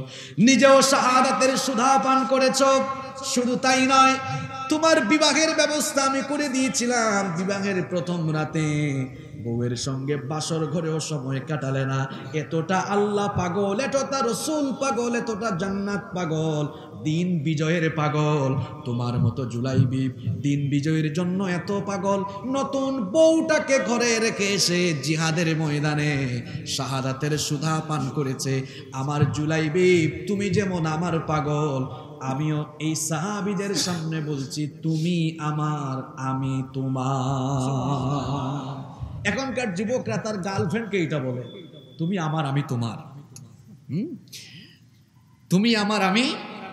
নিজেও শাহাদাতের সুধা পান করেছো। শুধু তাই নয়, তোমার বিবাহের ব্যবস্থা আমি করে দিয়েছিলাম। বিবাহের প্রথম রাতে বউয়ের সঙ্গে বাসর ঘরেও সময় কাটালে না। এতটা আল্লাহ পাগল, এতটা রসুল পাগল, এতটা জান্নাত পাগল, দিন বিজয়ের পাগল। তোমার মতো জুলাইবিব দিন বিজয়ের জন্য এত পাগল, নতুন বউটাকে ঘরে রেখে এসে জিহাদের ময়দানে শাহাদাতের সুধা পান করেছে। আমার জুলাইবিব, তুমি যেমন আমার পাগল, আমিও এই সাহাবীদের সামনে বলছি, তুমি আমার, আমি তোমার। এখনকার যুবকরা তার গার্লফ্রেন্ডকে এটা বলে, তুমি আমার, আমি তোমার। তুমি আমার, আমি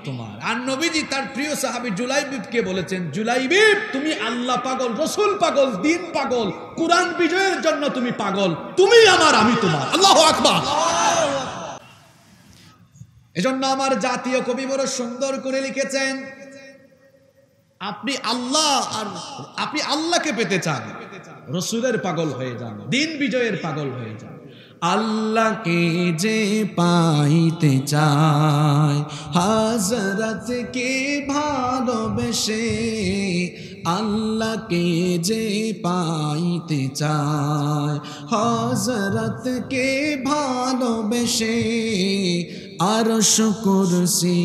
তোমার। আর নবীজি তার প্রিয় সাহাবী জুলাইবিবকে বলেছেন, জুলাইবিব তুমি আল্লাহ পাগল, রসুল পাগল, দিন পাগল, কুরআন বিজয়ের জন্য তুমি পাগল, তুমি আমার, আমি তোমার। আল্লাহু আকবার। এজন্য আমার জাতীয় কবি বড় সুন্দর করে লিখেছেন, আপনি আল্লাহকে পেতে চান, রসুলের পাগল হয়ে যান, দিন বিজয়ের পাগল হয়ে যান। আল্লাহকে যে পাইতে চায়, হযরতকে ভালোবেসে, আল্লাহকে যে পাইতে চায়, হযরতকে ভালোবেসে, আরশ কুরসি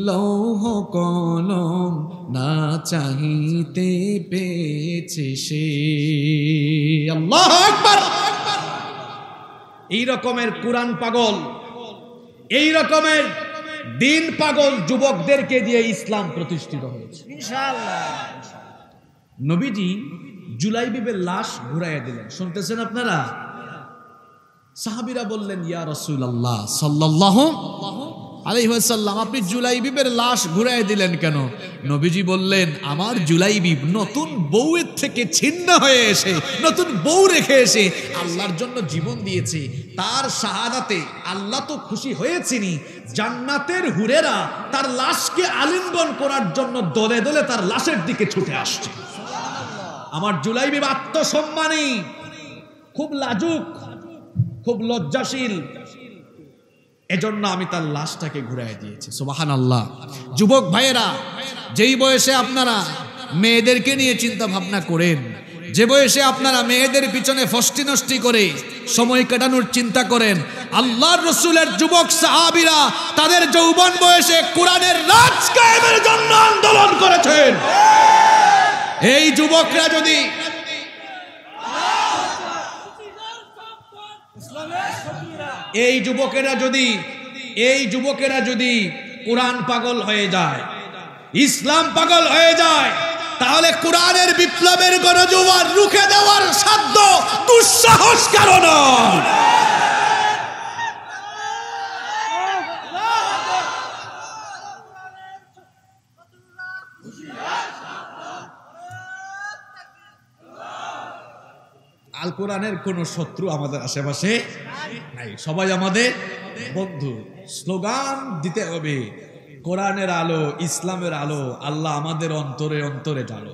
লৌহ কলম না চাহিতে পেয়েছে সে। আল্লাহু আকবার। এই রকমের কুরআন পাগল, এই রকমের দিন পাগল যুবকদেরকে দিয়ে ইসলাম প্রতিষ্ঠিত হয়েছে ইনশাআল্লাহ। নবীজি জুলাইবিবের লাশ ঘুরাইয়া দিলেন। শুনতেছেন আপনারা? সাহাবীরা বললেন, ইয়া রাসূলুল্লাহ সাল্লাল্লাহু আলাইহি ওয়াসাল্লাম, আপনি জুলাইবিবের লাশ ঘুরাইয়া দিলেন কেন? নবীজি বললেন, আমার জুলাইবিব নতুন বউয়ের থেকে ছিন্ন হয়ে এসে, নতুন বউ রেখে এসে আল্লাহর জন্য জীবন দিয়েছে। তার শাহাদাতে আল্লাহ তো খুশি হয়েছেনই, জান্নাতের হুরেরা তার লাশকে আলিঙ্গন করার জন্য দলে দলে তার লাশের দিকে ছুটে আসছে। আমার জুলাইবিব আত্মসম্মানী, খুব লাজুক, খুব লজ্জাশীল, এজন্য আমি তার লাশটাকে ঘুরাই দিয়েছি। সুবহানাল্লাহ। যুবক ভাইয়েরা, যেই বয়সে আপনারা মেয়েদেরকে নিয়ে চিন্তা ভাবনা করেন, যে বয়সে আপনারা মেয়েদের পিছনে ফষ্টি নষ্টি করে সময় কাটানোর চিন্তা করেন, আল্লাহর রাসূলের যুবক সাহাবীরা তাদের যৌবন বয়সে কোরআনের রাজ কায়েমের জন্য আন্দোলন করেছেন। এই যুবকরা যদি এই যুবকেরা যদি কোরআন পাগল হয়ে যায়, ইসলাম পাগল হয়ে যায়, তাহলে কোরআনের বিপ্লবের গণজোয়ার রুখে দেওয়ার সাধ্য দুঃসাহস কারো নয়। আল কোরআনের কোন শত্রু আমাদের আশেপাশে নাই, সবাই আমাদের বন্ধু। স্লোগান দিতে হবে, কোরআনের আলো, ইসলামের আলো, আল্লাহ আমাদের অন্তরে অন্তরে জ্বালো।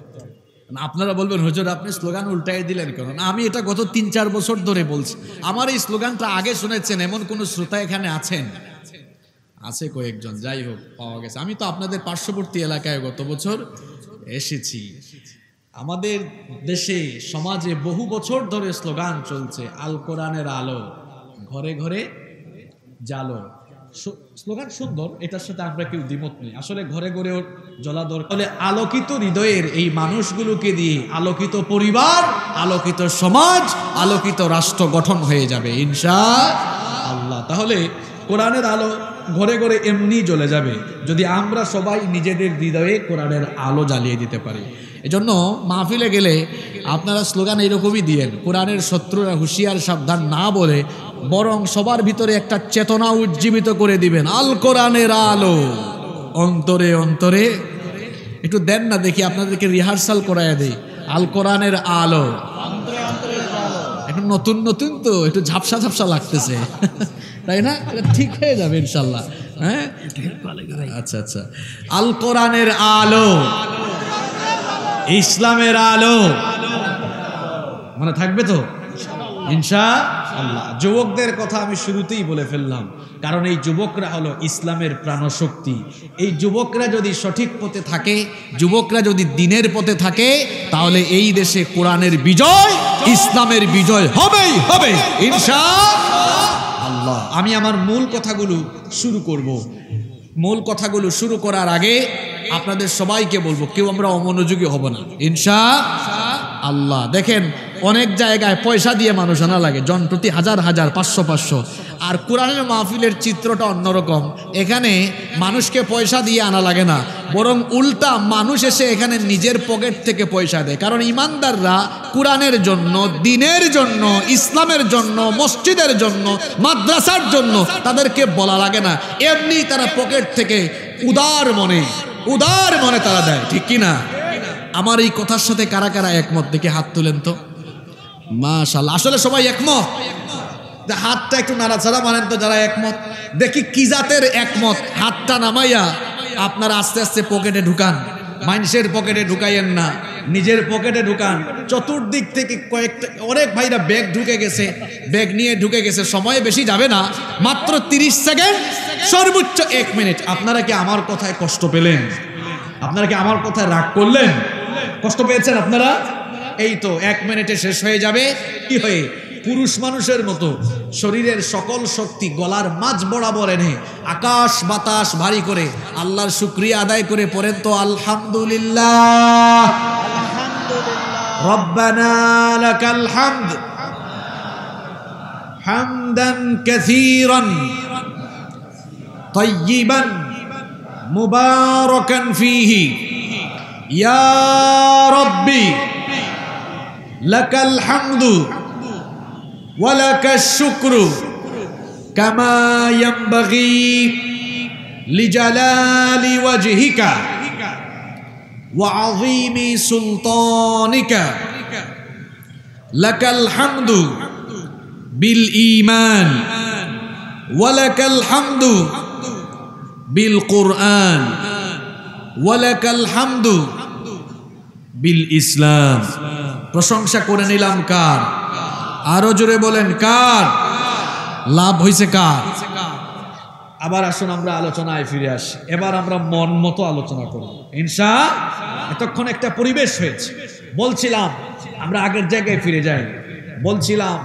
আপনারা বলবেন হুজুর আপনি স্লোগান উল্টাই দিলেন কেন? না, আমি এটা গত ৩-৪ বছর ধরে বলছি। আমার এই স্লোগানটা আগে শুনেছেন এমন কোন শ্রোতা এখানে আছেন? আছে কয়েকজন, যাই হোক পাওয়া গেছে। আমি তো আপনাদের পার্শ্ববর্তী এলাকায় গত বছর এসেছি। আমাদের দেশে সমাজে বহু বছর ধরে স্লোগান চলছে, আল কোরআনের আলো ঘরে ঘরে জ্বালো। স্লোগান সুন্দর, এটার সাথে আমরা কেউ দ্বিমত নেই। আসলে ঘরে ঘরে জ্বলা দরকার। তাহলে আলোকিত হৃদয়ের এই মানুষগুলোকে দিয়ে আলোকিত পরিবার, আলোকিত সমাজ, আলোকিত রাষ্ট্র গঠন হয়ে যাবে ইনশাআল্লাহ। তাহলে কোরআনের আলো ঘরে ঘরে এমনি জ্বলে যাবে যদি আমরা সবাই নিজেদের হৃদয়ে কোরআনের আলো জ্বালিয়ে দিতে পারি। এজন্য মাহফিলে গেলে আপনারা স্লোগান এরকমই দিয়েন, কোরআনের শত্রুরা হুঁশিয়ার সাবধান না বলে, বরং সবার ভিতরে একটা চেতনা উজ্জীবিত করে দিবেন, আল কোরআনের আলো অন্তরে অন্তরে। একটু দেন না দেখি, আপনাদেরকে রিহার্সাল করায় দেই। আল কোরআনের আলো, একটু নতুন নতুন তো একটু ঝাপসা ঝাপসা লাগতেছে, তাই না? ঠিক হয়ে যাবে ইনশাল্লাহ। হ্যাঁ, আচ্ছা আচ্ছা। আল কোরআনের আলো, ইসলামের আলো মানে থাকবে তো ইনশাআল্লাহ। যুবকদের কথা আমি শুরুতেই বলে ফেললাম, কারণ এই যুবকরা হলো ইসলামের প্রাণশক্তি। এই যুবকরা যদি সঠিক পথে থাকে, যুবকরা যদি দ্বীনের পথে থাকে, তাহলে এই দেশে কোরআনের বিজয়, ইসলামের বিজয় হবেই হবে ইনশাআল্লাহ। আমি আমার মূল কথাগুলো শুরু করব। মূল কথাগুলো শুরু করার আগে আপনাদের সবাইকে বলবো, কেউ আমরা অমনোযোগী হব না ইনশাআল্লাহ। দেখেন অনেক জায়গায় পয়সা দিয়ে মানুষ আনা লাগে, জন প্রতি 1000 500 আর কোরআনের মাহফিলের চিত্রটা অন্যরকম। এখানে মানুষকে পয়সা দিয়ে আনা লাগে না, বরং উল্টা মানুষ এসে এখানে নিজের পকেট থেকে পয়সা দেয়। কারণ ইমানদাররা কোরআনের জন্য, দ্বীনের জন্য, ইসলামের জন্য, মসজিদের জন্য, মাদ্রাসার জন্য তাদেরকে বলা লাগে না, এমনি তারা পকেট থেকে উদার মনে তারা দেয়, ঠিক কি না? আমার এই কথার সাথে কারা কারা একমত দেখে হাত তুলেন তো। মাশাআল্লাহ, আসলে সবাই একমত। হাতটা একটু নাড়াচাড়া মানেন তো যারা একমত, দেখি কি জাতের একমত। হাতটা নামাইয়া আপনারা আস্তে আস্তে পকেটে ঢুকান, মানুষের পকেটে ঢুকাইয়েন না, নিজের পকেটে ঢুকান। চতুর্দিক থেকে অনেক ভাইরা ব্যাগ ঢুকে গেছে, ব্যাগ নিয়ে ঢুকে গেছে। সময় বেশি যাবে না, মাত্র 30 সেকেন্ড, সর্বোচ্চ 1 মিনিট। আপনারা কি আমার কথায় কষ্ট পেলেন? আপনারা কি আমার কথায় রাগ করলেন? কষ্ট পেয়েছেন আপনারা? এই তো 1 মিনিটে শেষ হয়ে যাবে। কি হয়ে? পুরুষ মানুষের মতো শরীরের সকল শক্তি গলার মাঝ বরাবর এনে আকাশ বাতাস ভারী করে আল্লাহর শুকরিয়া আদায় করে পড়েন তো আলহামদুলিল্লাহ, রব্বানা লাকাল হামদ হামদান কাসীরান তাইয়িবান মুবারাকান ফীহি ইয়া রাব্বি লাকাল হামদু ওয়া লাকাশ শুকরু কামা ইয়ানবাগি লিজালালি ওয়াজহিকা ওয়া আযীমি সুলতানিকা লাকাল হামদু বিল ঈমান ওয়া লাকাল হামদু বিল কুরআন ওয়া লাকাল হামদু বিল ইসলাম। প্রশংসা করে নিলাম কার? আরো জোরে বলেন কার? লাভ হয়েছে কার? আবার আসুন আমরা আলোচনায় ফিরে আসি। এবার আমরা মন মতো আলোচনা করব ইনশাআল্লাহ। এতক্ষণ একটা পরিবেশ হয়েছে, বলছিলাম আমরা আগের জায়গায় ফিরে যাই। বলছিলাম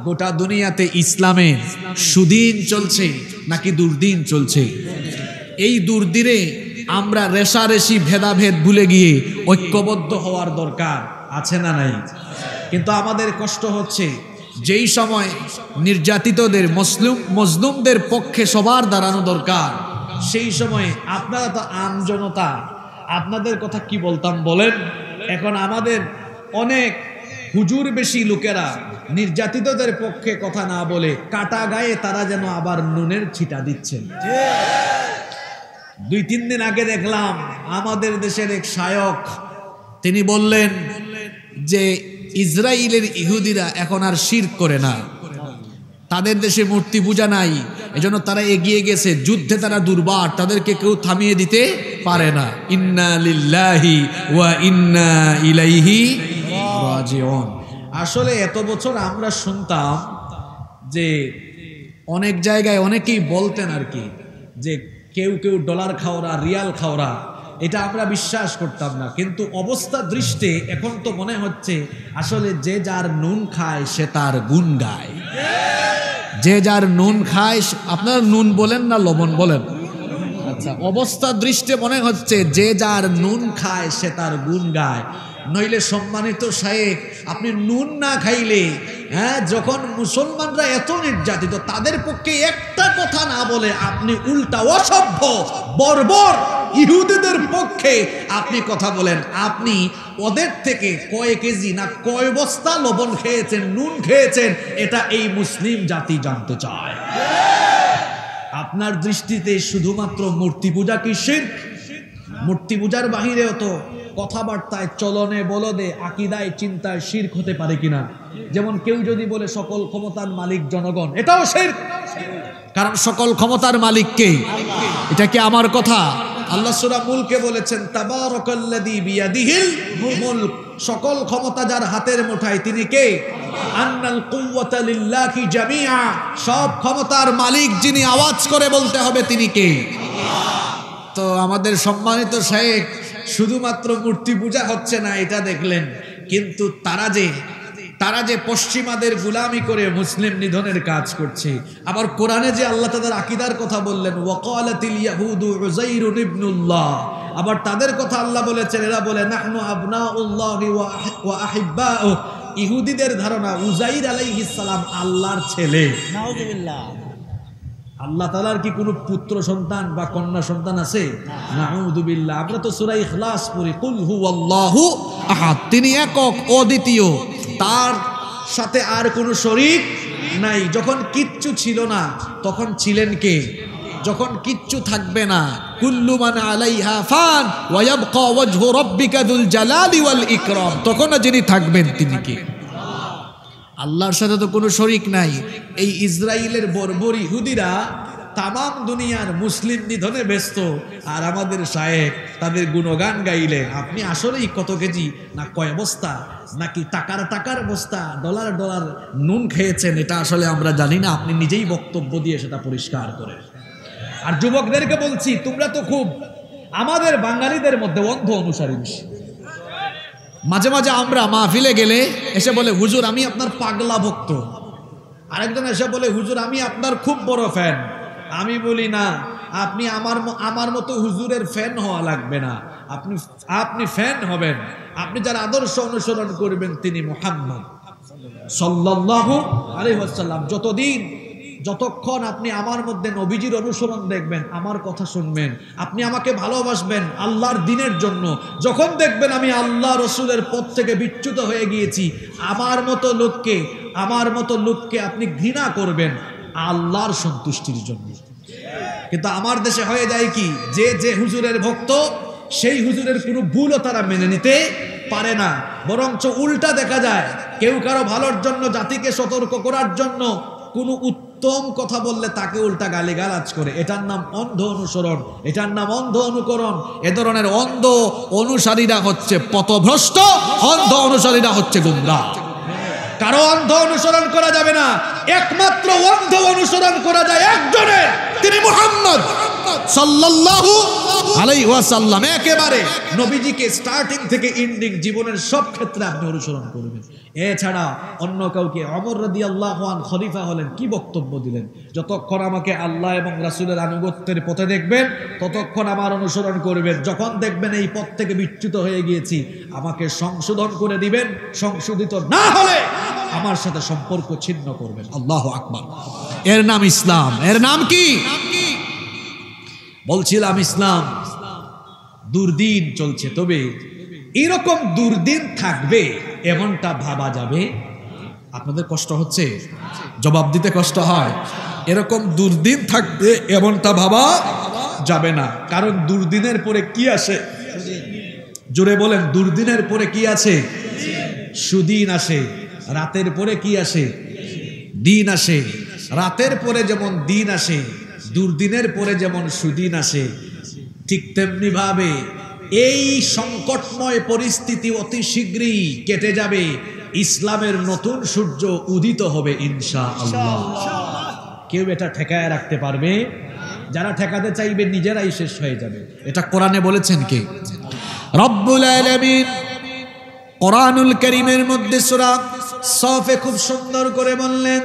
গোটা দুনিয়াতে ইসলামের সুদিন চলছে নাকি দুর্দিন চলছে? এই দুর্দিনে আমরা রেশারেশি ভেদাভেদ ভুলে গিয়ে ঐক্যবদ্ধ হওয়ার দরকার আছে না নাই? কিন্তু আমাদের কষ্ট হচ্ছে যেই সময় নির্যাতিতদের মজলুমদের পক্ষে সবার দাঁড়ানো দরকার, সেই সময় আপনারা তো আমজনতা, আপনাদের কথা কি বলতাম বলেন? এখন আমাদের অনেক হুজুর বেশি লোকেরা নির্যাতিতদের পক্ষে কথা না বলে কাটা গায়ে তারা যেন আবার নুনের ছিটা দিচ্ছেন। 2-3 দিন আগে দেখলাম আমাদের দেশের এক শায়ক, তিনি বললেন যে ইসরায়েলের ইহুদিরা এখন আর শিরক করে না, তাদের দেশে মূর্তি পূজা নাই, এজন্য তারা এগিয়ে গেছে, যুদ্ধে তারা দুর্বার, তাদেরকে কেউ থামিয়ে দিতে পারে না। ইন্না লিল্লাহি ওয়া ইন্না ইলাইহি রাজিউন। আসলে এত বছর আমরা শুনতাম যে অনেক জায়গায় অনেকেই বলতেন আর কি যে কেউ কেউ ডলার খাওরা, রিয়াল খাওরা, এটা আমরা বিশ্বাস করতাম না। কিন্তু অবস্থা দৃষ্টে এখন তো মনে হচ্ছে আসলে যে যার নুন খায় সে তার গুণ গায়। যে যার নুন খায়, আপনারা নুন বলেন না লবণ বলেন? আচ্ছা, অবস্থা দৃষ্টে মনে হচ্ছে যে যার নুন খায় সে তার গুণ গায়। নইলে সম্মানিত শায়েখ, আপনি নুন না খাইলে, যখন মুসলমানরা এত নির্যাতিত তাদের পক্ষে একটা কথা না বলে আপনি উল্টা অসভ্য বর্বর ইহুদিদের পক্ষে আপনি কথা বলেন। আপনি ওদের থেকে কয় কেজি না কয় বস্তা লবণ খেয়েছেন, নুন খেয়েছেন, এটা এই মুসলিম জাতি জানতে চায়। আপনার দৃষ্টিতে শুধুমাত্র মূর্তি পূজা কি শিরক? মূর্তি পূজার বাহিরেও তো কথাবার্তায়, চলনে, বলদে, আকিদায়, চিন্তায় শিরক হতে পারে কিনা? যেমন কেউ যদি বলে সকল ক্ষমতার মালিক জনগণ, এটাও শিরক, কারণ সকল ক্ষমতার মালিক কে? এটা কি আমার কথা? আল্লাহ সূরা মুলকে বলেছেন তাবারাকাল্লাযী বিয়াদিহিল মুলক, সকল ক্ষমতা যার হাতের মুঠায় তিনি কে? আন্নাল কুওয়াতা লিল্লাহি জামিআ, সব ক্ষমতার মালিক যিনি, আওয়াজ করে বলতে হবে তিনি কে? তো আমাদের সম্মানিত শায়েখ শুধুমাত্র মূর্তি পূজা হচ্ছে না এটা দেখলেন, কিন্তু তারা যে পশ্চিমাদের গোলামি করে মুসলিম নিধনের কাজ করছে। আবার কোরআনে যে আল্লাহ তাদের আকীদার কথা বললেন, ওয়াকালাতিল ইয়াহুদু উযাইরুন ইবনুল্লাহ, আবার তাদের কথা আল্লাহ বলেছেন, এরা বলে নাহনু আবনাউল্লাহি ওয়া আহিব্বাউ, ইহুদিদের ধারণা উযাইর আলাইহিস সালাম আল্লাহর ছেলে। নাউযুবিল্লাহ। আল্লাহ তাআলার কি কোনো পুত্র সন্তান বা কন্যা সন্তান আছে? নাউযুবিল্লাহ। আমরা তো সূরা ইখলাস পড়ি, কুল হুয়াল্লাহু আহাদ, তিনি একক অদ্বিতীয়, তার সাথে আর কোনো শরীক নাই। যখন কিচ্ছু ছিল না তখন ছিলেন কে? যখন কিচ্ছু থাকবে না, কুল্লু মান আলাইহা ফান ওয়া ইয়াবকা ওয়াজহু রাব্বিকা যুল জালালি ওয়াল ইকরাম, তখন যিনি থাকবেন তিনি কে? আল্লাহর সাথে তো কোনো শরীক নাই। এই ইসরায়েলের বর্বর ইহুদিরা তামাম দুনিয়ার মুসলিম নিধনে ব্যস্ত, আর আমাদের শায়েখ তাদের গুণগান গাইলেন। আপনি আসলেই কত কেজি না কয় বস্তা, নাকি টাকার বস্তা, ডলার নুন খেয়েছেন, এটা আসলে আমরা জানি না। আপনি নিজেই বক্তব্য দিয়ে সেটা পরিষ্কার করেন। আর যুবকদেরকে বলছি, তোমরা তো খুব আমাদের বাঙালিদের মধ্যে অন্ধ অনুসারী বেশি। মাঝে মাঝে আমরা মাহফিলে গেলে এসে বলে, হুজুর আমি আপনার পাগলা ভক্ত। আরেকজন এসে বলে, হুজুর আমি আপনার খুব বড় ফ্যান। আমি বলি না, আপনি আমার মতো হুজুরের ফ্যান হওয়া লাগবে না। আপনি ফ্যান হবেন, আপনি যার আদর্শ অনুসরণ করবেন তিনি মুহাম্মদ সাল্লাল্লাহু আলাইহি ওয়াসাল্লাম। যতক্ষণ আপনি আমার মধ্যে নবীজির অনুসরণ দেখবেন, আমার কথা শুনবেন, আপনি আমাকে ভালোবাসবেন আল্লাহর দ্বীনের জন্য। যখন দেখবেন আমি আল্লাহ রসুলের পথ থেকে বিচ্যুত হয়ে গিয়েছি, আমার মতো লোককে আপনি ঘৃণা করবেন আল্লাহর সন্তুষ্টির জন্য। কিন্তু আমার দেশে হয়ে যায় কি, যে হুজুরের ভক্ত সেই হুজুরের কোনো ভুলও তারা মেনে নিতে পারে না, বরঞ্চ উল্টা দেখা যায় কেউ কারো ভালোর জন্য, জাতিকে সতর্ক করার জন্য কোনো উত্তম কথা বললে তাকে উল্টা গালিগালাজ করে। এটার নাম অন্ধ অনুসরণ, এটার নাম অন্ধ অনুকরণ। এ ধরনের অন্ধ অনুসারীরা হচ্ছে পথভ্রষ্ট, অন্ধ অনুসারীরা হচ্ছে গুমরাহ। কারো অন্ধ অনুসরণ করা যাবে না। একমাত্র অন্ধ অনুসরণ করা যায় একজনের, তিনি মুহাম্মদ সাল্লাল্লাহু আলাইহি ওয়াসাল্লাম। একেবারে নবীজিকে স্টার্টিং থেকে এন্ডিং জীবনের সব ক্ষেত্রে আপনি অনুসরণ করবেন। এছাড়া অন্য কাউকে, ওমর রাদিয়াল্লাহু আনহু খলিফা হলেন, কি বক্তব্য দিলেন? যতক্ষণ আমাকে আল্লাহ এবং রাসূলের আনুগত্যের পথে দেখবেন ততক্ষণ আমার অনুসরণ করবেন। যখন দেখবেন এই পথ থেকে বিচ্যুত হয়ে গিয়েছি, আমাকে সংশোধন করে দিবেন। সংশোধিত না হলে আমার সাথে সম্পর্ক ছিন্ন করবেন। আল্লাহু আকবার। এর নাম ইসলাম। এর নাম কি? বলছিলাম ইসলাম। দুর্দিন চলছে, তবে এরকম দুর্দিন থাকবে এমনটা ভাবা যাবে? আপনাদের কষ্ট হচ্ছে? জবাব দিতে কষ্ট হয়? এরকম দুর্দিন থাকবে এমনটা ভাবা যাবে না। কারণ দুর্দিনের পরে কি আসে? জোরে বলেন, দুর্দিনের পরে কি আছে? সুদিন আসে। রাতের পরে কি আসে? দিন আসে। রাতের পরে যেমন দিন আসে, দুর্দিনের পরে যেমন সুদিন আসে, ঠিক তেমনি ভাবে এই সংকটময় পরিস্থিতি অতি শীঘ্রই কেটে যাবে। ইসলামের নতুন সূর্য উদিত হবে ইনশাআল্লাহ। কেউ এটা ঠেকায় রাখতে পারবে? যারা ঠেকাতে চাইবে নিজেরাই শেষ হয়ে যাবে। এটা কোরআনে বলেছেন কে? রব্বুল আলামিন কোরআনুল কারীমের মধ্যে সূরা সফে খুব সুন্দর করে বললেন,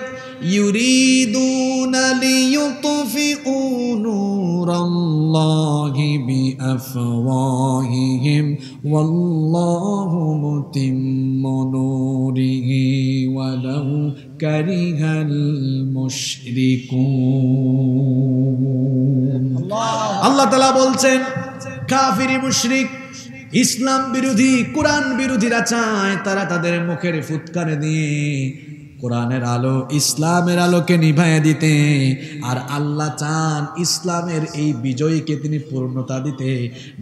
ইউরিদুনা লিইউতফিউ নূরাল্লাহি বিআফওয়াহিহিম ওয়াল্লাহু মুতিম্মু নূরিহি ওয়ালাউ কারিহাল মুশরিকুন। আল্লাহ তাআলা বলছেন, কাফিরি মুশরিক, ইসলাম বিরোধী, কোরআন বিরোধীরা চায় তারা তাদের মুখের ফুৎকারে দিয়ে কোরআনের আলো, ইসলামের আলোকে নিভাইয়া দিতে। আর আল্লাহ চান ইসলামের এই বিজয়কে তিনি পূর্ণতা দিতে।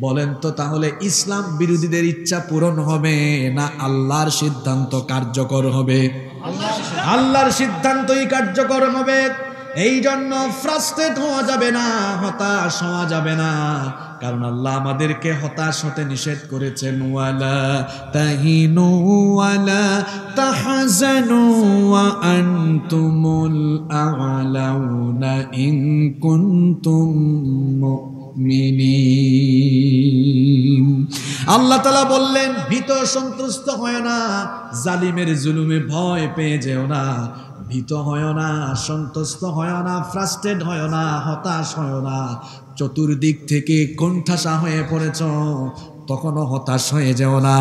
বলেন তো তাহলে ইসলাম বিরোধীদের ইচ্ছা পূরণ হবে না আল্লাহর সিদ্ধান্ত কার্যকর হবে? আল্লাহর সিদ্ধান্তই কার্যকর হবে। এই জন্য ফ্রাস্ট্রেট হওয়া যাবে না, হতাশ হওয়া যাবে না। কারণ আল্লাহ আমাদেরকে হতাশ হতে নিষেধ করেছেন। ওয়ালা তাহিনু ওয়ালা তাহজানু ওয়া আনতুমুল আ'লাউনা ইন কুনতুম মুমিনিন। আল্লাহ তাআলা বললেন, ভীত সন্ত্রস্ত হয় না, জালিমের জুলুমে ভয় পেয়ে যেও না, ভীত হয় না, সন্তুষ্ট হয় না, ফ্রাস্ট্রেট হয় না, হতাশ হয় না। চতুর্দিক থেকে কোণঠাসা হয়ে পড়েছ, তখনও হতাশ হয়ে যেও না।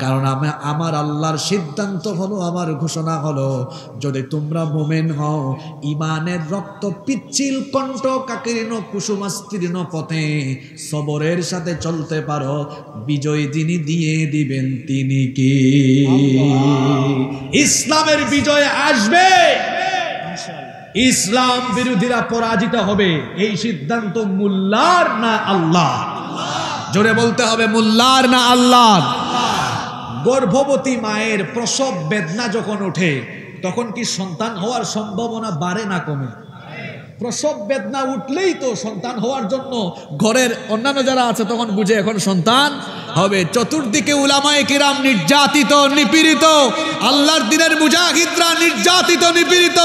কারণ আমার আল্লাহর সিদ্ধান্ত হলো, আমার ঘোষণা হলো, যদি তোমরা মুমিন হও, ঈমানের রক্ত পিচ্ছিল কণ্ঠ কাকীর্ণ কুসুমাস্তীর্ণ পথে সবরের সাথে চলতে পারো, বিজয় যিনি দিয়ে দিবেন তিনি কে? ইসলামের বিজয় আসবে, ইসলাম বিরোধীরা পরাজিত হবে। এই সিদ্ধান্ত মুল্লার না আল্লাহ? জোরে বলতে হবে, মুল্লার না আল্লাহ? গর্ভবতী মায়ের প্রসব বেদনা যখন ওঠে তখন কি সন্তান হওয়ার সম্ভাবনা বাড়ে না কমে? প্রসব বেদনা উঠলেই তো সন্তান হওয়ার জন্য ঘরের অন্যান্য যারা আছে তখন বুঝে এখন সন্তান হবে। চতুর্দিকে উলামায়ে কিরাম নির্যাতিত, নিপীড়িত, আল্লাহর দ্বীনের মুজাহিদরা নির্যাতিত, নিপীড়িত।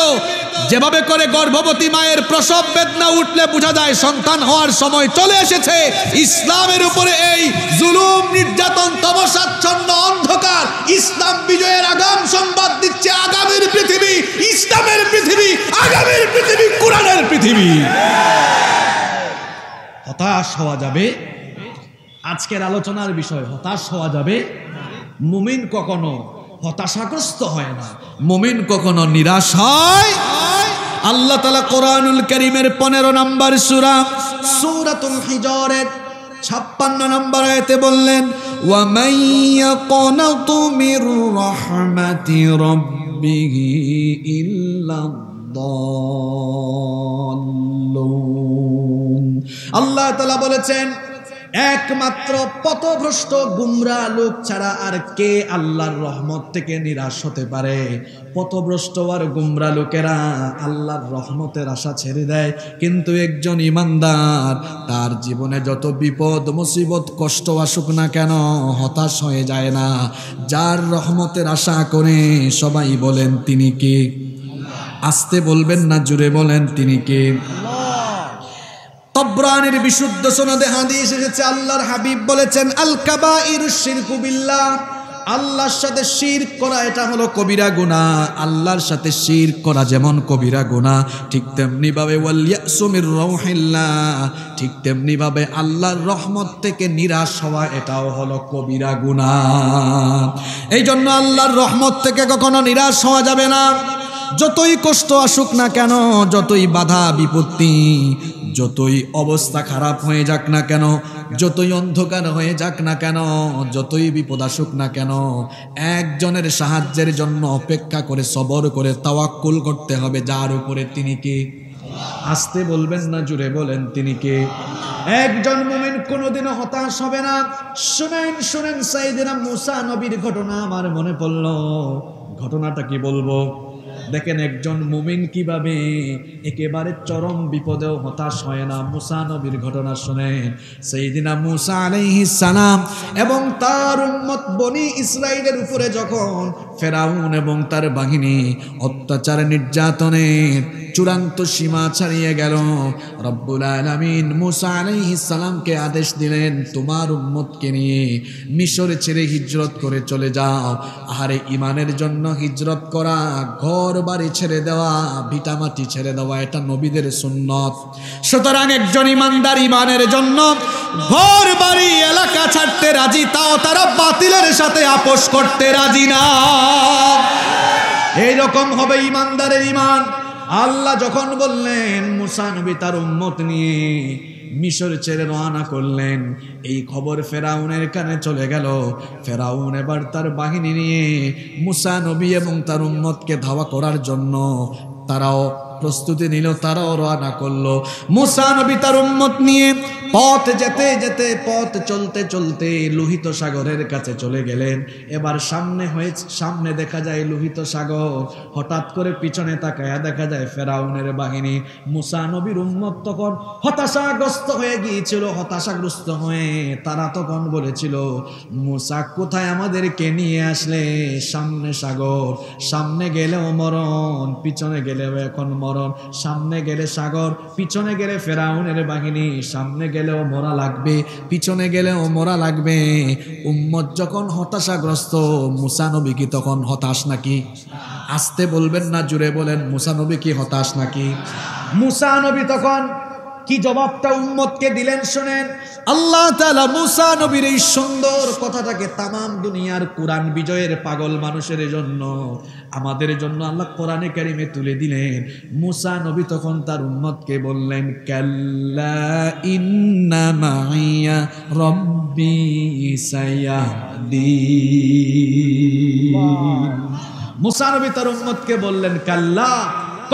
যেভাবে করে গর্ভবতী মায়ের প্রসব বেদনা উঠলে বোঝা যায় সন্তান হওয়ার সময় চলে এসেছে, ইসলামের উপরে এই জুলুম, নির্যাতন, তমসাচ্ছন্ন অন্ধকার ইসলাম বিজয়ের আগাম সংবাদ দিচ্ছে। আগামীর পৃথিবী ইসলামের পৃথিবী, আগামীর পৃথিবী কোরআনের পৃথিবী। হতাশ হওয়া যাবে, আজকের আলোচনার বিষয় হতাশ হওয়া যাবে। মুমিন কখনো হতাশাগ্রস্ত হয় না, মুমিন কখনো নিরাশ হয়। আল্লাহ তাআলা কোরআনুল কারীমের 15 নম্বর সূরা সূরাতুল হিজরের 56 নম্বর আয়াতে বললেন, ওয়া মান ইয়াকুনাতু মির রাহমাতি রাব্বিহি ইল্লাদ-দাল্লুন। আল্লাহ তাআলা বলেছেন, একমাত্র পথভ্রষ্ট গুমরা লোক ছাড়া আর কে আল্লাহর রহমত থেকে নিরাশ হতে পারে? পথভ্রষ্ট আর গুমরা লোকেরা আল্লাহর রহমতের আশা ছেড়ে দেয়, কিন্তু একজন ঈমানদার তার জীবনে যত বিপদ, মুসিবত, কষ্ট আসুক না কেন হতাশ হয়ে যায় না। যার রহমতের আশা করে সবাই বলেন তিনি কে? আসতে বলবেন না, জুড়ে বলেন তিনি কে? তবরানীর বিশুদ্ধ সনদে হাদিস এসেছে, আল্লাহর হাবিব বলেছেন, আল কাবাইরুশ শিরকু বিল্লাহ, আল্লাহর সাথে শিরক করা এটা হলো কবিরা গুনাহ। আল্লাহর সাথে শিরক করা যেমন কবিরা গুনাহ, ঠিক তেমনি ভাবে ওয়াল ইয়াসু মির রাউহিল্লাহ, ঠিক তেমনি ভাবে আল্লাহর রহমত থেকে নিরাশ হওয়া এটাও হলো কবিরা গুনাহ। এই জন্য আল্লাহর রহমত থেকে কখনো নিরাশ হওয়া যাবে না। যতই কষ্ট আসুক না কেন, যতই বাধা বিপত্তি, যতই অবস্থা খারাপ হয়ে যাক না কেন, যতই অন্ধকার হয়ে যাক না কেন, যতই বিপদ আসুক না কেন, একজনের সাহায্যের জন্য অপেক্ষা করে সবর করে তাওয়াক্কুল করতে হবে, যার উপরে তিনি কে? আসতে বলবেন না, জুড়ে বলেন তিনি কে? একজন মুমিন কোনোদিনও হতাশ হবে না। শুনেন শুনেন, সাইয়েদনা মুসা নবীর ঘটনা আমার মনে পড়ল। ঘটনাটা কি বলবো? দেখেন একজন মুমিন কিভাবে একেবারে চরম বিপদেও হতাশ হয় না। মুসা নবীর ঘটনা শুনেন। সাইয়েদনা মুসা আলাইহিস সালাম এবং তার উম্মত বনি ইসরাইলের উপরে যখন ফেরাউন এবং তার বাহিনী অত্যাচার নির্যাতনের চূড়ান্ত সীমা ছাড়িয়ে গেল, রব্বুল আলামিন মুসা আলাইহিস সালামকে আদেশ দিলেন, তোমার উম্মতকে নিয়ে মিশর ছেড়ে হিজরত করে চলে যাও। আহারে, ইমানের জন্য হিজরত করা, ঘর বাড়ি ছেড়ে দেওয়া, ভিটামাটি ছেড়ে দেওয়া, এটা নবীদের সুন্নত। সুতরাং একজন ইমানদার ইমানের জন্য ঘর বাড়ি এলাকা ছাড়তে রাজি, তাও তারা বাতিলের সাথে আপোষ করতে রাজি না। এইরকম হবে ইমানদারের ইমান। আল্লাহ যখন বললেন মুসা নবী তার উম্মত নিয়ে মিশর ছেড়ে রওনা করলেন, এই খবর ফেরাউনের কানে চলে গেল। ফেরাউন এবার তার বাহিনী নিয়ে মুসা নবী এবং তার উম্মতকে ধাওয়া করার জন্য তারাও প্রস্তুতি নিল, তারাও রওনা করলো। মুসা নবী তার উম্মত নিয়ে পথ যেতে যেতে, পথ চলতে চলতে লোহিত সাগরের কাছে চলে গেলেন। এবার সামনে দেখা যায় লোহিত সাগর। হঠাৎ করে পিছনে তাকায়া দেখা যায় ফেরাউনের বাহিনী। মুসা নবীর উম্মত তখন হতাশাগ্রস্ত হয়ে গিয়েছিল। হতাশাগ্রস্ত হয়ে তারা তখন বলেছিল, মুসা কোথায় আমাদেরকে নিয়ে আসলে? সামনে সাগর, সামনে গেলেও মরণ, পিছনে গেলেও এখন মরণ। সামনে গেলে সাগর, পিছনে গেলে ফেরাউনের বাহিনী, সামনে গেলেও মরা লাগবে, পিছনে গেলেও মরা লাগবে। উম্মত যখন হতাশাগ্রস্ত, মুসা নবী কি তখন হতাশ নাকি? আসতে বলবেন না, জুড়ে বলেন, মুসা নবী কি হতাশ নাকি? মুসা নবী তখন কি জবাবটা উম্মতকে দিলেন শুনেন। আল্লাহ তাআলা মুসা নবীর এই সুন্দর কথাটাকে তামাম দুনিয়ার কুরআন বিজয়ের পাগল মানুষের জন্য, আমাদের জন্য আল্লাহ কোরআনে কারিমে তুলে দিলেন। মুসা নবী তখন তার উম্মতকে বললেন, কাল্লা ইন্না মাইয়া রব্বি সায়াহদিন। মুসা নবী তার উম্মতকে বললেন, কাল্লা,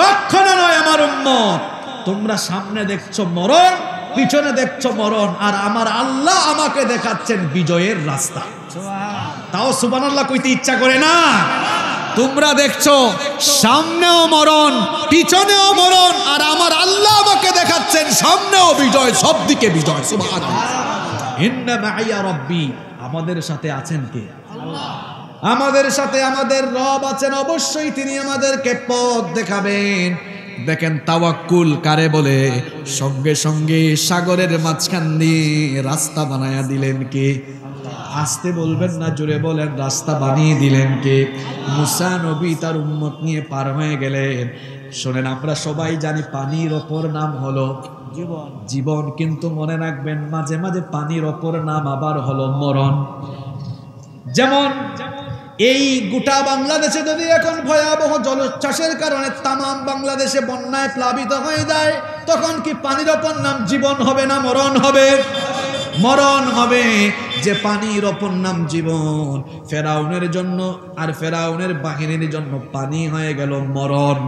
কখনো নয় আমার উম্মত, তোমরা সামনে দেখছো মরণ, পিছনে দেখছো মরণ, আর আমার আল্লাহ আমাকে দেখাচ্ছেন বিজয়ের রাস্তা। তাও সুবহানাল্লাহ কইতে ইচ্ছা করে না? তোমরা দেখছো সামনেও মরণ, পিছনেও মরণ, আর আমার আল্লাহ আমাকে দেখাচ্ছেন সামনেও বিজয়, সব দিকে বিজয়। সুবহানাল্লাহ। ইন্না মাইয়া রব্বি, আমাদের সাথে আছেন কে? আল্লাহ। আমাদের সাথে আমাদের রব আছেন, অবশ্যই তিনি আমাদেরকে পথ দেখাবেন। দেখেন তাওয়াক্কুল কারে বলে? সঙ্গে সঙ্গে সাগরের মাঝখান দিয়ে রাস্তা বানায়া দিলেন কে? আসতে বলবেন না, জোরে বলেন, রাস্তা বানিয়ে দিলেন কে? মুসা নবী তার উম্মত নিয়ে পার হয়ে গেলেন। শোনেন, আমরা সবাই জানি পানির অপর নাম হলো জীবন, কিন্তু মনে রাখবেন মাঝে মাঝে পানির অপর নাম আবার হলো মরণ। যেমন এই গোটা বাংলাদেশে যদি এখন ভয়াবহ জলোচ্ছ্বাসের কারণে তামাম বাংলাদেশে বন্যায় প্লাবিত হয়ে যায়, তখন কি পানির অপর নাম জীবন হবে না মরণ হবে? মরণ হবে। যে পানির অপর নাম জীবন, ফেরাউনের জন্য আর ফেরাউনের বাহিনীর জন্য পানি হয়ে গেল মরণ।